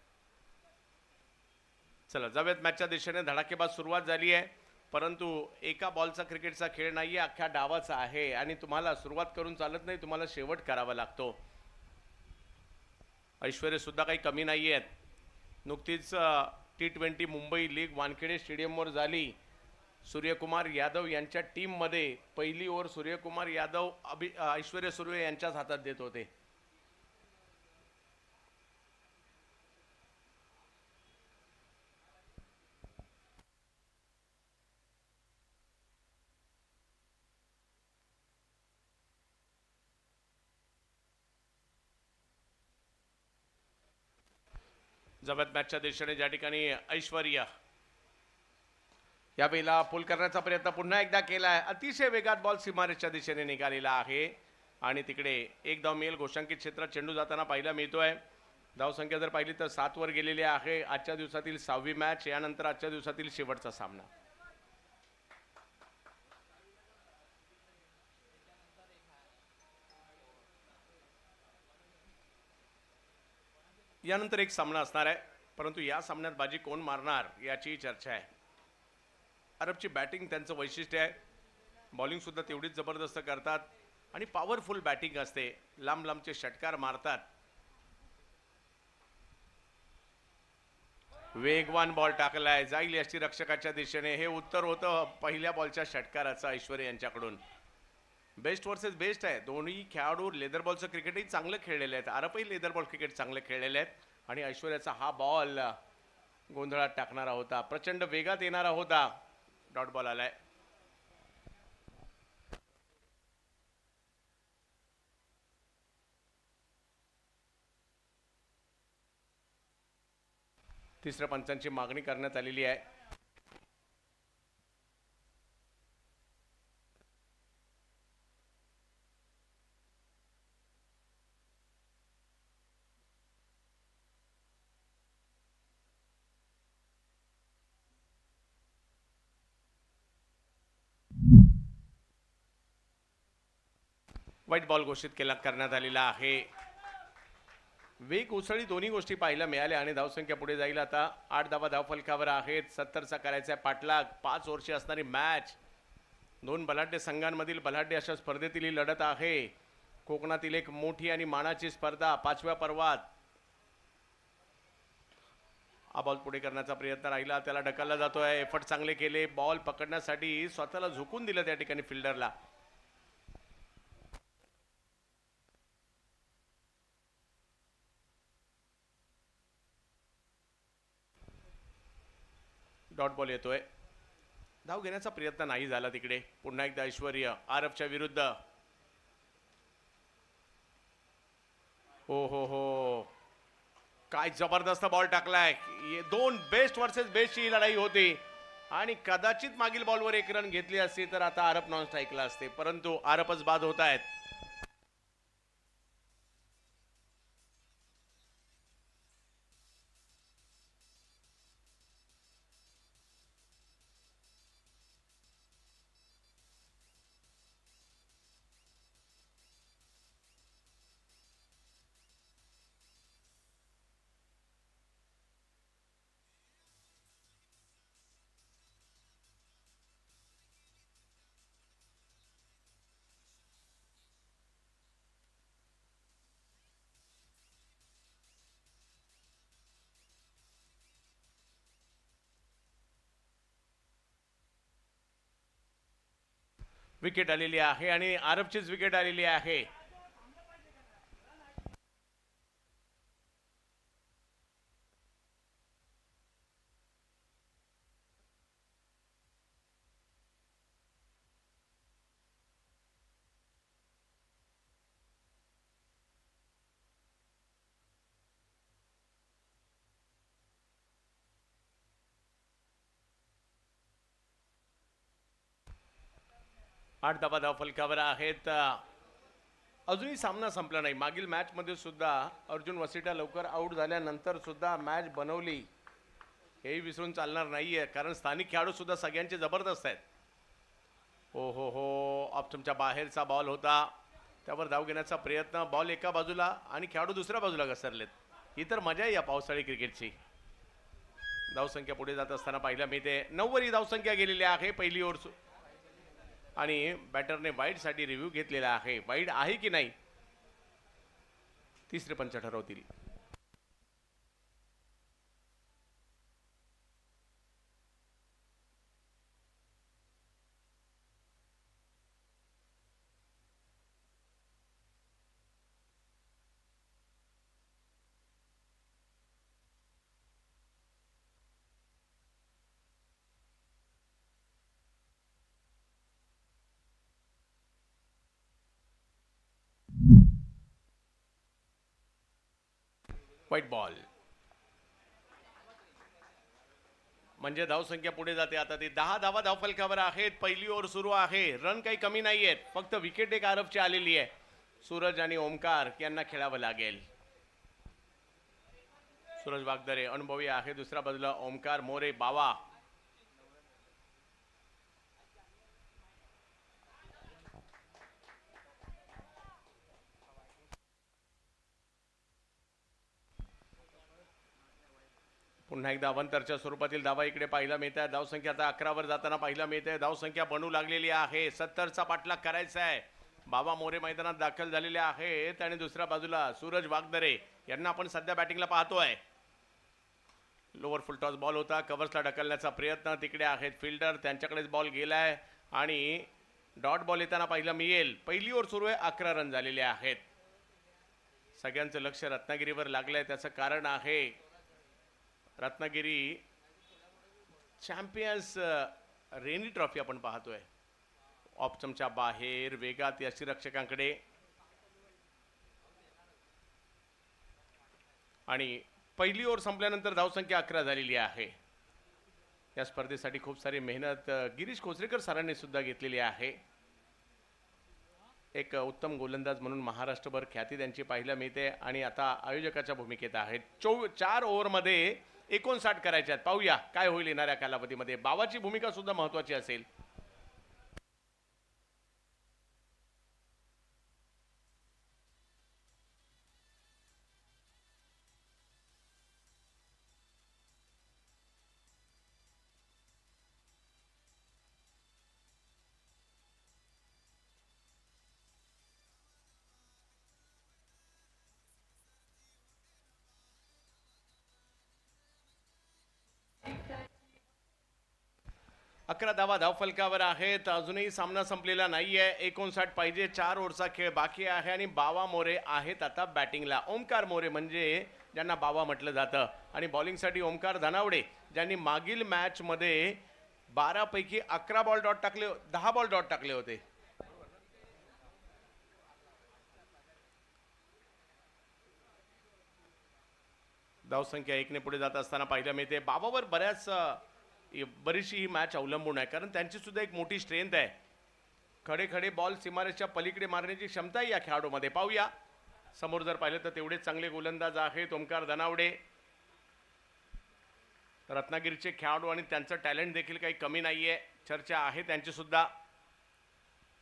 चला जाऊयात मॅचच्या दिशेने. धडाकेबाज सुरुवात झाली आहे, परंतु एका बॉलचा क्रिकेटचा खेळ नाहीये, अख्ख्या डावाचा आहे आणि तुम्हाला सुरुवात करून चालत नाही, तुम्हाला शेवट करावा लागतो. ऐश्वर्य सुद्धा काही कमी नाही आहेत. नुकतीच T20 मुंबई लीग वानखेडे स्टेडियमवर झाली. सूर्यकुमार यादव यांच्या टीममध्ये पहिली ओव्हर सूर्यकुमार यादव ऐश्वर्य सुर्वे यांच्याच हातात देत होते. जबत मॅचच्या दिशेने ज्या ठिकाणी ऐश्वर्या यावेळेला पुल करण्याचा प्रयत्न पुन्हा एकदा केला आहे. अतिशय वेगात बॉल सीमारेषच्या दिशेने निघालेला आहे आणि तिकडे एक धाव मिळेल. घोषांकित क्षेत्रात चेंडू जाताना पाहायला मिळतोय. धावसंख्या जर पाहिली तर 7 वर गेलेली आहे. आजच्या दिवसातील 6वी मॅच, यानंतर आजच्या दिवसातील शेवटचा सामना. यानंतर एक सामना असणार आहे, परंतु या सामन्यात बाजी कोण मारणार याची चर्चा आहे. अरबची बॅटिंग त्यांचं वैशिष्ट्य आहे. बॉलिंग सुद्धा तेवढीच जबरदस्त करतात आणि पॉवरफुल बॅटिंग असते. लांब लांबचे षटकार मारतात. वेगवान बॉल टाकलाय, जाईल यष्टी रक्षकाच्या दिशेने. हे उत्तर होतं पहिल्या बॉलच्या षटकाराचं ऐश्वर्या यांच्याकडून. बेस्ट वर्सेस बेस्ट आहे. दोन्ही खेळाडू लेदर बॉलचं क्रिकेटही चांगलं खेळलेले आहेत. आरपही लेदर बॉल क्रिकेट चांगलं खेळलेले आहेत आणि ऐश्वर्याचा हा बॉल गोंधळात टाकणारा होता, प्रचंड वेगात येणारा होता. डॉट बॉल आलाय. तिसऱ्या पंचांची मागणी करण्यात आलेली आहे. व्हाईट बॉल घोषित करण्यात आलेला आहे. वेग उसळी दोन्ही गोष्टी पाहायला मिळाल्या आणि धावसंख्या पुढे जाईल. आता 8 धावा धावफलकावर आहेत. 70चा करायचा पाठलाग. 5 ओव्हरची असणारी मॅच. 2 बलाढ्य संघांमधील बलाढ्य अशा स्पर्धेतील ही लढत आहे. कोकणातील एक मोठी आणि मानाची स्पर्धा 5व्या पर्वात. हा बॉल पुढे करण्याचा प्रयत्न राहिला, त्याला ढकलला जातोय. एफर्ट चांगले केले, बॉल पकडण्यासाठी स्वतःला झुकून दिलं त्या ठिकाणी फिल्डरला. डॉट बॉल येतोय. धाव घेण्याचा प्रयत्न नाही झाला तिकडे. पुन्हा एकदा ऐश्वर्या आरबच्या विरुद्ध. हो हो हो, काय जबरदस्त बॉल टाकलाय. 2 बेस्ट वर्सेस बेस्टची ही लढाई होती आणि कदाचित मागील बॉलवर 1 रन घेतली असती तर आता आरब नॉन स्ट्राईकला असते, परंतु आरबच बाद होत आहेत. विकेट आलेली आहे आणि आरबचीच विकेट आलेली आहे. 8 धावा धावफलकावर आहेत. अजूनही सामना संपला नाही. मागील मॅचमध्ये सुद्धा अर्जुन वसिटा लवकर आऊट झाल्यानंतर सुद्धा मॅच बनवली, हेही विसरून चालणार नाहीये, कारण स्थानिक खेळाडू सुद्धा सगळ्यांचे जबरदस्त आहेत. हो, ऑफ तुमच्या बाहेरचा बॉल होता, त्यावर धाव घेण्याचा प्रयत्न, बॉल एका बाजूला आणि खेळाडू दुसऱ्या बाजूला घसरलेत. ही तर मजा आहे या पावसाळी क्रिकेटची. धावसंख्या पुढे जात असताना पाहिलं मिळते. 9 वरी धावसंख्या गेलेली आहे पहिली ओव्हर, आणि बॅटरने वाईडसाठी रिव्ह्यू घेतलेला आहे. वाईड आहे की नाही तिसरे पंच ठरवतील. व्हाईट बॉल म्हणजे धावसंख्या पुढे जाते. आता ते 10 धावा धावफलकावर आहेत. पहिली ओव्हर सुरू आहे. रन काही कमी नाही आहेत, फक्त विकेट एक आरबची आलेली आहे. सूरज आणि ओमकार यांना खेळावं लागेल. सूरज वागदरे अनुभवी आहे, दुसऱ्या बाजूला ओमकार मोरे बावा. पुन्हा एकदा अवंतरच्या स्वरूपातील धावा इकडे पाहायला मिळत आहे. धावसंख्या आता 11 वर जाताना पाहायला मिळते. धावसंख्या बनू लागलेली आहे. 70चा पाठलाग करायचा आहे. बाबा मोरे मैदानात दाखल झालेले आहेत आणि दुसऱ्या बाजूला सूरज वागदरे यांना आपण सध्या बॅटिंगला पाहतोय. लोअर फुल टॉस बॉल होता, कव्हर्सला ढकलण्याचा प्रयत्न, तिकडे आहेत फिल्डर, त्यांच्याकडेच बॉल गेलाय आणि डॉट बॉल येताना पाहायला मिळेल. पहिली ओव्हर सुरू आहे. 11 रन झालेले आहेत. सगळ्यांचं लक्ष रत्नागिरीवर लागलंय. त्याचं कारण आहे रत्नागिरी चॅम्पियन्स रेनी ट्रॉफी आपण पाहतोय. ऑप्शनच्या बाहेर वेगात यष्टीरक्षकांकडे, आणि पहिली ओव्हर संपल्यानंतर धावसंख्या 11 झालेली आहे. या स्पर्धेसाठी खूप सारी मेहनत गिरीश कोचरेकर सरांनी सुद्धा घेतलेली आहे. एक उत्तम गोलंदाज म्हणून महाराष्ट्रभर ख्याती त्यांची पाहायला मिळते आणि आता आयोजकाच्या भूमिकेत आहेत. 4 ओव्हरमध्ये 59 करायचे आहेत. पाहूया काय होईल येणाऱ्या कालावधीमध्ये. बावाची भूमिका सुद्धा महत्वाची असेल. अकरा धावा धावफलकावर आहेत. अजूनही सामना संपलेला नाहीये. 59 पाहिजे. 4 ओव्हरचा खेळ बाकी आहे आणि बावा मोरे आहेत आता बॅटिंगला. ओमकार मोरे म्हणजे ज्यांना बावा म्हटलं जातं, आणि बॉलिंगसाठी ओमकार धनावडे ज्यांनी मागील मॅच मध्ये 12 पैकी 11 बॉल डॉट टाकले, 10 बॉल डॉट टाकले होते. धावसंख्या 1 ने पुढे जात असताना पाहायला मिळते. बाबावर बरीचशी ही मॅच अवलंबून आहे, कारण त्यांची सुद्धा एक मोठी स्ट्रेंथ आहे. खडे खडे बॉल सीमारेषच्या पलीकडे मारण्याची क्षमता आहे या खेळाडूमध्ये. पाहूया समोर जर पाहिलं तर तेवढेच चांगले गोलंदाज आहेत ओमकार धनावडे. रत्नागिरीचे खेळाडू आणि त्यांचं टॅलेंट देखील काही कमी नाहीये. चर्चा आहे त्यांची सुद्धा.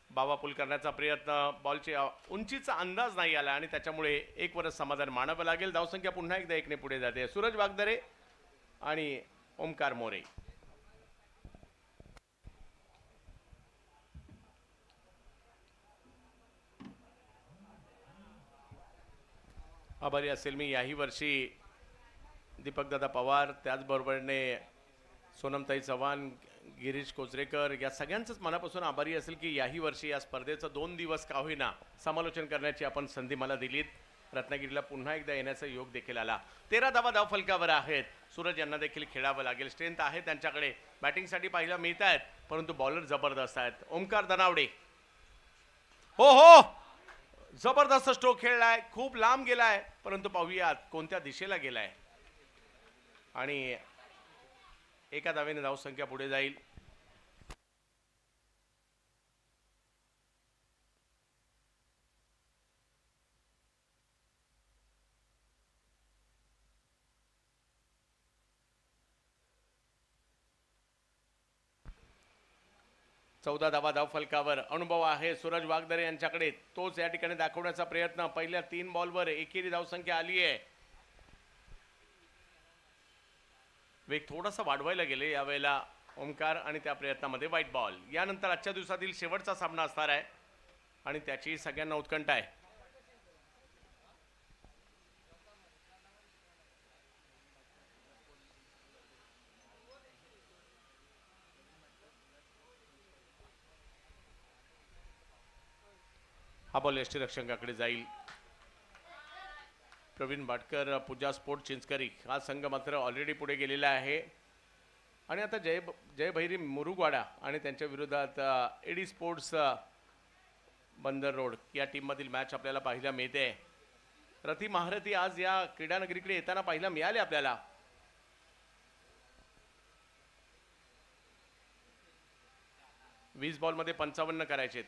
बाबा पुल करण्याचा प्रयत्न, बॉलची उंचीचा अंदाज नाही आला आणि त्याच्यामुळे एक वरच समाधान मानावं लागेल. धावसंख्या पुन्हा एकदा 1 ने पुढे जाते. सूरज वागदरे आणि ओमकार मोरे. आभारी असेल मी याही वर्षी दीपकदादा पवार, त्याचबरोबरने सोनमताई चव्हाण, गिरीश कोचरेकर या सगळ्यांचंच मनापासून आभारी असेल की याही वर्षी या स्पर्धेचं 2 दिवस का होईना समालोचन करण्याची आपण संधी मला दिलीत. रत्नागिरीला पुन्हा एकदा येण्याचा योग देखील आला. 13 धावा धावफलकावर आहेत. सूरज यांना देखील खेळावं लागेल. स्ट्रेंथ आहे त्यांच्याकडे, बॅटिंगसाठी पाहायला मिळत आहेत, परंतु बॉलर जबरदस्त आहेत. ओमकार धनावडे हो जबरदस्त स्ट्रोक खेळलाय, खूप लांब गेलाय, परंतु पाहूयात कोणत्या दिशेला गेलाय. आणि एका धावेने धावसंख्या पुढे जाईल. 14 धावा धावफलकावर. अनुभव आहे सूरज वागदरे यांच्याकडे, तोच या ठिकाणी दाखवण्याचा प्रयत्न. पहिल्या 3 बॉलवर एकेरी धावसंख्या आली आहे. वेग थोडासा वाढवायला गेले यावेळेला ओमकार आणि त्या प्रयत्नामध्ये व्हाईट बॉल. यानंतर आजच्या दिवसातील शेवटचा सामना असणार आहे आणि त्याची सगळ्यांना उत्कंठा आहे. हा बॉल यष्टीरक्षकाकडे जाईल. प्रवीण भाटकर, पूजा स्पोर्ट चिंचकरी हा संघ मात्र ऑलरेडी पुढे गेलेला आहे. आणि आता जय भैरी मुरुगवाडा आणि त्यांच्या विरोधात एडी स्पोर्ट्स बंदर रोड या टीममधील मॅच आपल्याला पाहायला मिळते. रथी महारथी आज या क्रीडानगरीकडे येताना पाहायला मिळाले आपल्याला. वीस बॉलमध्ये 55 करायचे.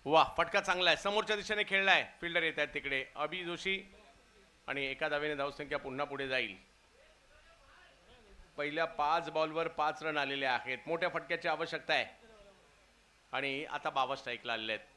वा, फटका चांगला आहे, समोरच्या दिशेने खेळलाय. फिल्डर येत आहेत तिकडे अभि जोशी आणि एका धावेने धावसंख्या पुन्हा पुढे जाईल. पहिल्या 5 बॉलवर 5 रन आलेले आहेत. मोठ्या फटक्याची आवश्यकता आहे आणि आता 52 स्ट्राईकला आलेले आहेत.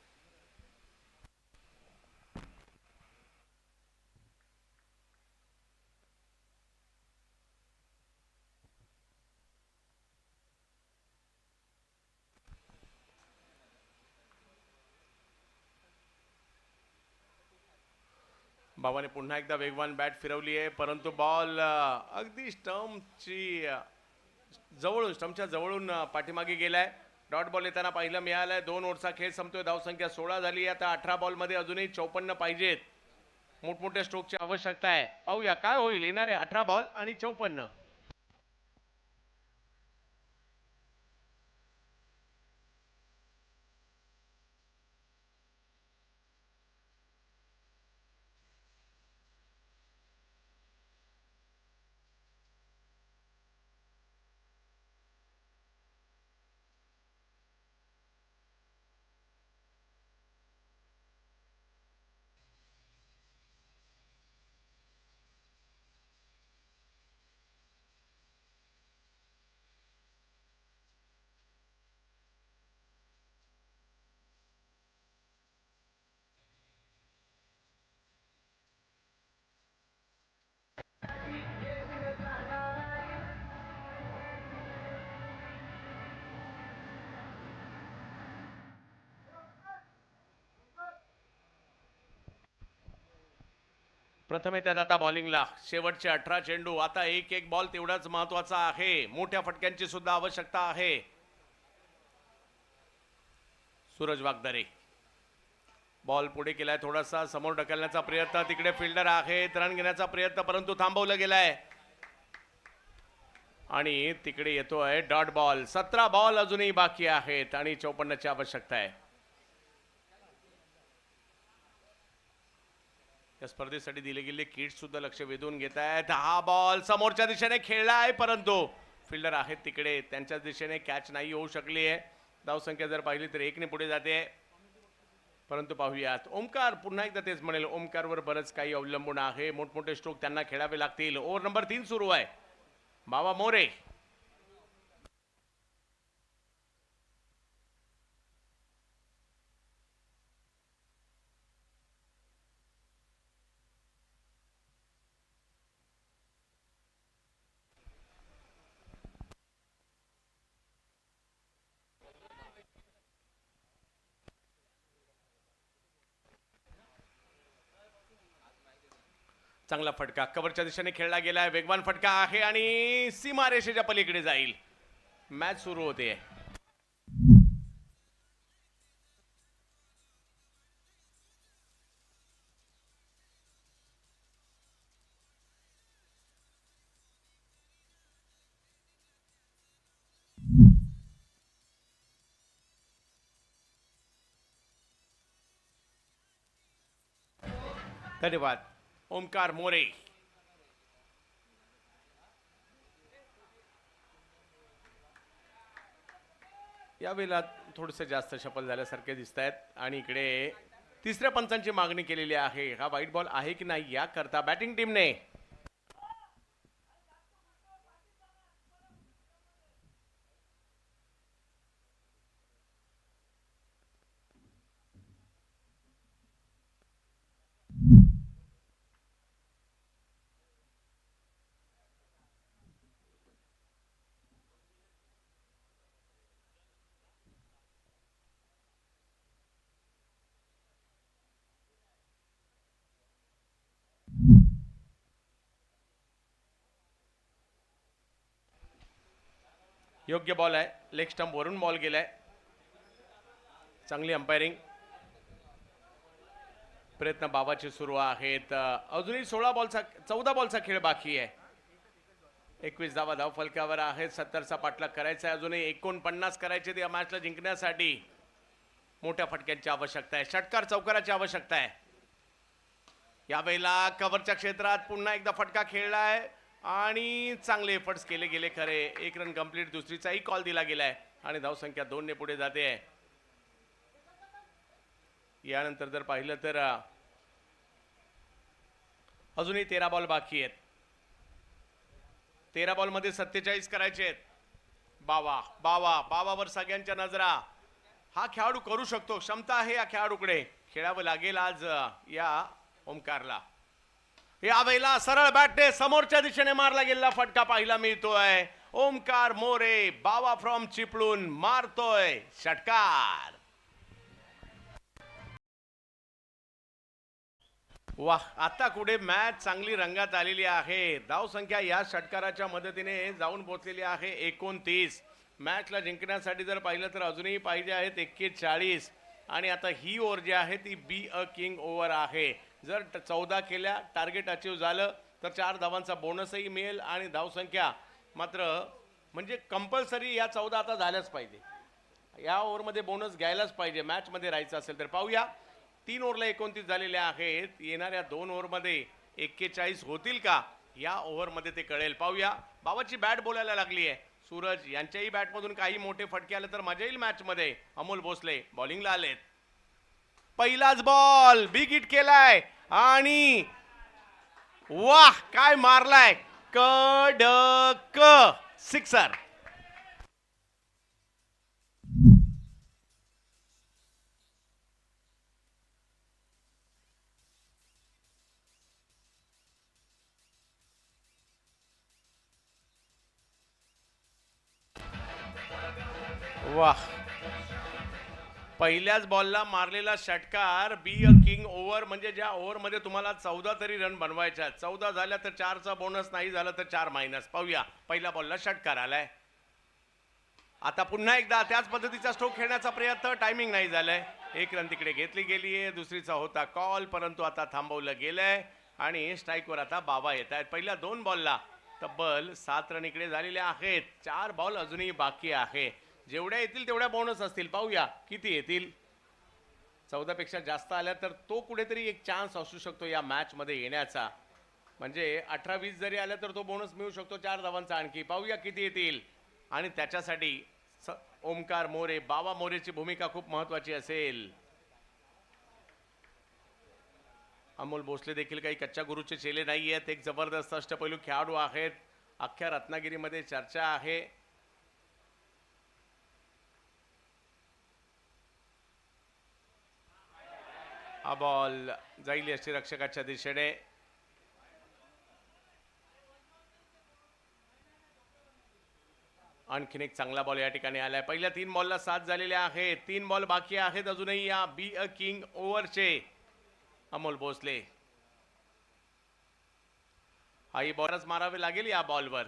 बाबाने पुन्हा एकदा वेगवान बॅट फिरवली आहे, परंतु बॉल अगदी स्टंपच्या जवळून पाठीमागे गेलाय. डॉट बॉल येताना पाहिलं मिळालंय. 2 ओव्हरचा खेळ संपतोय. धावसंख्या 16 झाली. आता 18 बॉलमध्ये अजूनही 54 पाहिजेत. मोठमोठ्या स्ट्रोकची आवश्यकता आहे. पाहूया काय होईल. येणारे 18 बॉल आणि 54. प्रथम येतात आता बॉलिंगला शेवटचे 18 चेंडू. आता एक बॉल तेवढाच महत्वाचा आहे. मोठ्या फटक्यांची सुद्धा आवश्यकता आहे. सूरज वागदरे बॉल पुढे केलाय, थोडासा समोर ढकलण्याचा प्रयत्न. तिकडे फिल्डर आहेत, रन घेण्याचा प्रयत्न परंतु थांबवलं गेलाय आणि तिकडे येतोय डॉट बॉल. 17 बॉल अजूनही बाकी आहेत आणि 54ची आवश्यकता आहे. या स्पर्धेसाठी दिले गेलेले किट्स सुद्धा लक्ष वेधून घेत आहेत. हा बॉल समोरच्या दिशेने खेळला आहे परंतु फिल्डर आहेत तिकडे, त्यांच्या दिशेने कॅच नाही होऊ शकली आहे. धावसंख्या जर पाहिली तर 1 ने पुढे जाते. परंतु पाहूयात ओमकार, पुन्हा एकदा तेच म्हणेल, ओमकारवर बरंच काही अवलंबून आहे. मोठमोठे स्ट्रोक त्यांना खेळावे लागतील. ओव्हर नंबर 3 सुरू आहे. बाबा मोरे चांगला फटका कव्हरच्या दिशेने खेळला गेलाय. वेगवान फटका आहे आणि सीमारेषेच्या पलीकडे जाईल. मॅच सुरू होते. धन्यवाद ओमकार मोरे. यावेळेला थोडेसे जास्त शफल झाल्यासारखे दिसत आहेत आणि इकडे तिसऱ्या पंचांची मागणी केलेली आहे. हा व्हाईट बॉल आहे की नाही याकरता बॅटिंग टीमने योग्य बॉल आहे, लेग स्टंप वरून बॉल गेलाय. चांगली अंपायरिंग. प्रयत्न बाबाचे सुरू आहेत. अजूनही 14 बॉलचा खेळ बाकी आहे. 21 धावा धाव फलकावर आहेत. 70चा पाठलाग करायचा आहे. अजूनही 49 करायचे त्या मॅचला जिंकण्यासाठी. मोठ्या फटक्यांची आवश्यकता आहे, षटकार चौकाराची आवश्यकता आहे. यावेळेला कव्हरच्या क्षेत्रात पुन्हा एकदा फटका खेळलाय आणि चांगले एफर्ट्स केले गेले खरे. 1 रन कंप्लीट. दुसरीचाही कॉल दिला गेलाय आणि धावसंख्या 2 ने पुढे जाते आहे. यानंतर जर पाहिलं तर अजूनही 13 बॉल बाकी आहेत. 13 बॉलमध्ये 47 करायचे आहेत. बावावर सगळ्यांच्या नजरा. हा खेळाडू करू शकतो, क्षमता आहे या खेळाडूकडे. खेळावं लागेल आज या ओमकारला. यावेळेला सरळ बॅटने समोरच्या दिशेने मारला गेलेला फटका पाहायला मिळतोय. ओमकार मोरे बावा फ्रॉम चिपळूण मारतोय षटकार. वाह, आता कुठे मॅच चांगली रंगात आलेली आहे. धावसंख्या या षटकाराच्या मदतीने जाऊन पोहोचलेली आहे 29. मॅचला जिंकण्यासाठी जर पाहिलं तर अजूनही पाहिजे आहेत 41. आणि आता ही ओव्हर जी आहे ती बी अ किंग ओव्हर आहे. जर 14 केल्या, टार्गेट अचीव झालं तर 4 धावांचा बोनसही मिळेल आणि धावसंख्या मात्र म्हणजे कंपल्सरी या 14 आता झाल्याच पाहिजे. या ओव्हरमध्ये बोनस घ्यायलाच पाहिजे मॅचमध्ये राहायचं असेल तर. पाहूया 3 ओव्हरला 29 झालेले आहेत. येणाऱ्या 2 ओव्हरमध्ये 41 होतील का या ओव्हरमध्ये ते कळेल. पाहूया. बाबाची बॅट बोलायला लागली आहे. सूरज यांच्याही बॅटमधून काही मोठे फटके आले तर मजा येईल मॅचमध्ये. अमोल भोसले बॉलिंगला आलेत. पहिलाच बॉल बिग हिट केलाय आणि वाह काय मारलाय, कडक सिक्सर. वाह, पहिल्याच बॉलला मारलेला षटकार. बी अ किंग ओव्हर म्हणजे ज्या ओव्हरमध्ये तुम्हाला 14 तरी रन बनवायच्या. 14 झाल्या तर 4चा बोनस, नाही झालं तर 4 मायनस. पाहूया. पहिल्या बॉलला षटकार आलाय. आता पुन्हा एकदा त्याच पद्धतीचा स्ट्रोक खेळण्याचा प्रयत्न. टायमिंग नाही झालंय. 1 रन तिकडे घेतली गेली आहे. दुसरीचा होता कॉल परंतु आता थांबवलं गेलंय आणि स्ट्राईकवर आता बाबा येत आहेत. पहिल्या 2 बॉलला तब्बल 7 रन इकडे झालेले आहेत. 4 बॉल अजूनही बाकी आहे. जेवढ्या येतील तेवढ्या बोनस असतील. पाहूया किती येतील. 14 पेक्षा जास्त आल्या तर तो कुठेतरी एक चान्स असू शकतो या मॅच मध्ये येण्याचा. म्हणजे 18-20 जरी आल्या तर तो बोनस मिळू शकतो 4 धावांचा आणखी. पाहूया किती येतील. आणि त्याच्यासाठी ओमकार मोरे, बाबा मोरेची भूमिका खूप महत्वाची असेल. अमोल भोसले देखील काही कच्च्या गुरुचे चेले नाही आहेत. एक जबरदस्त अष्टपैलू खेळाडू आहेत. अख्ख्या रत्नागिरीमध्ये चर्चा आहे. हा बॉल जाईल यष्टीरक्षकाच्या दिशेने. आणखीन एक चांगला बॉल या ठिकाणी आलाय. पहिल्या 3 बॉलला 7 झालेले आहेत. 3 बॉल बाकी आहेत अजूनही या बी अ किंग ओव्हरचे. अमोल भोसले हाही बॉलच मारावे लागेल या बॉलवर.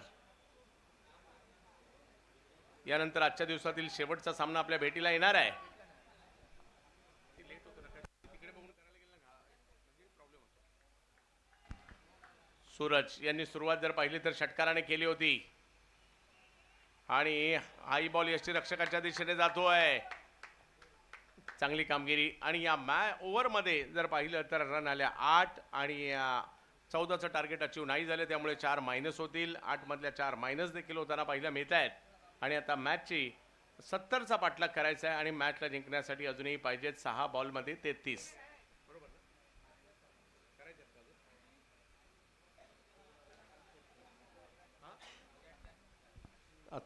यानंतर आजच्या दिवसातील शेवटचा सामना आपल्या भेटीला येणार आहे. सूरज यांनी सुरुवात जर पाहिली तर षटकाराने केली होती आणि हाई बॉल यष्टीरक्षकाच्या दिशेने जातोय. चांगली कामगिरी. आणि या ओव्हरमध्ये जर पाहिलं तर रन आल्या 8 आणि 14चं टार्गेट अचीव नाही झाले त्यामुळे 4 मायनस होतील. 8 मधल्या 4 मायनस देखील होताना पाहिलं मिळत आहेत. आणि आता मॅचची 70चा पाठलाग करायचा आहे आणि मॅचला जिंकण्यासाठी अजूनही पाहिजेत 6 बॉलमध्ये 33.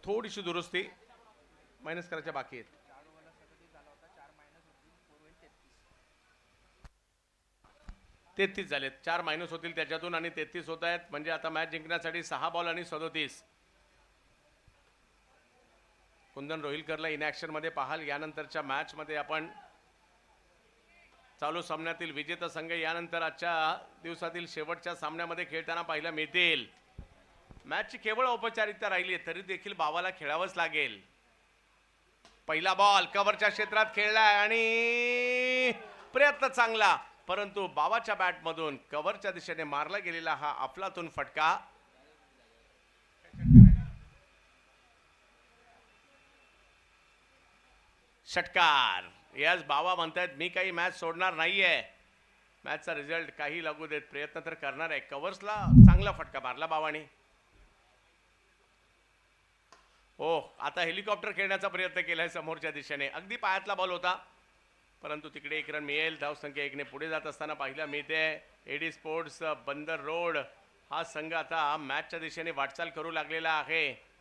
थोडीशी दुरुस्ती मायनस करायच्या बाकी आहेत. 33 झालेत. 4 मायनस होतील त्याच्यातून आणि 33 होत आहेत. म्हणजे आता मॅच जिंकण्यासाठी 6 बॉल आणि 37. कुंदन रोहिलकरला इनॅक्शन मध्ये पाहाल यानंतरच्या मॅच मध्ये आपण. चालू सामन्यातील विजेता संघ यानंतर आजच्या दिवसातील शेवटच्या सामन्यामध्ये खेळताना पाहायला मिळतील. मॅचची केवळ औपचारिकता राहिली आहे, तरी देखील बावाला खेळावंच लागेल. पहिला बॉल कव्हरच्या क्षेत्रात खेळलाय आणि प्रयत्न चांगला, परंतु बावाच्या बॅटमधून कव्हरच्या दिशेने मारला गेलेला हा अफलातून फटका. षटकार. यस, बावा म्हणतायत मी काही मॅच सोडणार नाहीये. मॅचचा रिझल्ट काही लागू देत, प्रयत्न तर करणार आहे. कव्हर्सला चांगला फटका मारला बावाने. हो, आता हेलिकॉप्टर खेळण्याचा प्रयत्न केलाय समोरच्या दिशेने. अगदी पायातला बॉल होता, परंतु तिकडे 1 रन मिळेल. धावसंख्या 1 ने पुढे जात असताना पाहायला मिळते. एडी स्पोर्ट्स बंदर रोड हा संघ आता मॅचच्या दिशेने वाटचाल करू लागलेला आहे.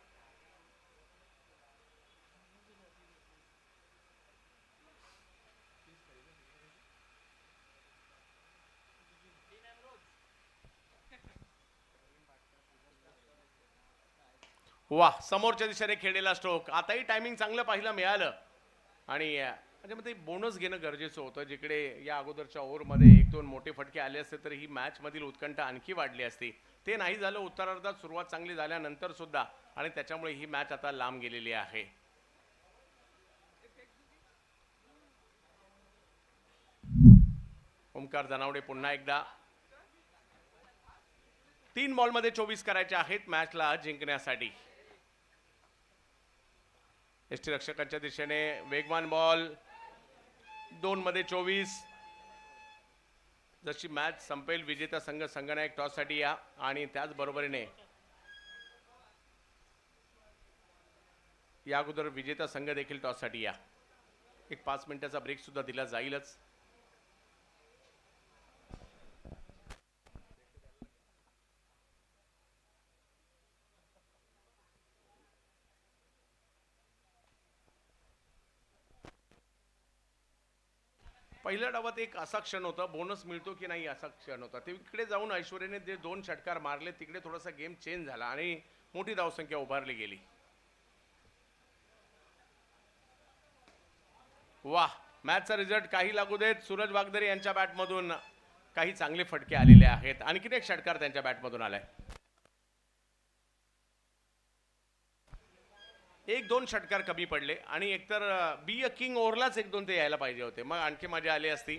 वाह, समोरच्या दिशेने खेळलेला स्ट्रोक. आताही टायमिंग चांगलं पाहायला मिळालं आणि त्याच्यामध्ये बोनस घेणं गरजेचं होतं. जिकडे या अगोदरच्या ओव्हरमध्ये 1-2 मोठे फटके आले असते तर ही मॅच मधील उत्कंठा आणखी वाढली असती. ते नाही झालं. उत्तरार्धात सुरुवात चांगली झाल्यानंतर सुद्धा, आणि त्याच्यामुळे ही मॅच आता लांब गेलेली आहे. ओमकार जनावडे पुन्हा एकदा. 3 बॉलमध्ये 24 करायचे आहेत मॅचला जिंकण्यासाठी. यष्टीरक्षकांच्या दिशेने वेगवान बॉल. 2 मध्ये 24. जशी मॅच संपेल विजेता संघ संघनायक टॉससाठी या, आणि त्याच बरोबरीने या अगोदर विजेता संघ देखील टॉससाठी या. एक 5 मिनिटाचा ब्रेक सुद्धा दिला जाईलच. पहिल्या डावात एक असा क्षण होता, बोनस मिळतो की नाही असा क्षण होता. तिकडे जाऊन ऐश्वर्याने जे 2 षटकार मारले, तिकडे थोडासा गेम चेंज झाला आणि मोठी धावसंख्या उभारली गेली. वाह, मॅचचा रिझल्ट काही लागू देत. सूरज वागदरे यांच्या बॅटमधून काही चांगले फटके आलेले आहेत. आणखीन एक षटकार त्यांच्या बॅटमधून आलाय. 1-2 षटकार कमी पडले आणि एकतर बी अ किंग ओव्हरलाच 1-2 ते यायला पाहिजे होते, मग आणखी मजा आली असती.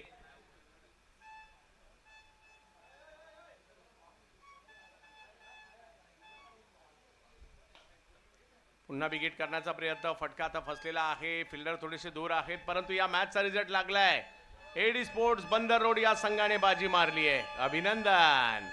पुन्हा विकेट करण्याचा प्रयत्न. फटका आता फसलेला आहे. फिल्डर थोडेसे दूर आहेत, परंतु या मॅचचा रिझल्ट लागलाय. एडी स्पोर्ट्स बंदर रोड या संघाने बाजी मारली आहे. अभिनंदन.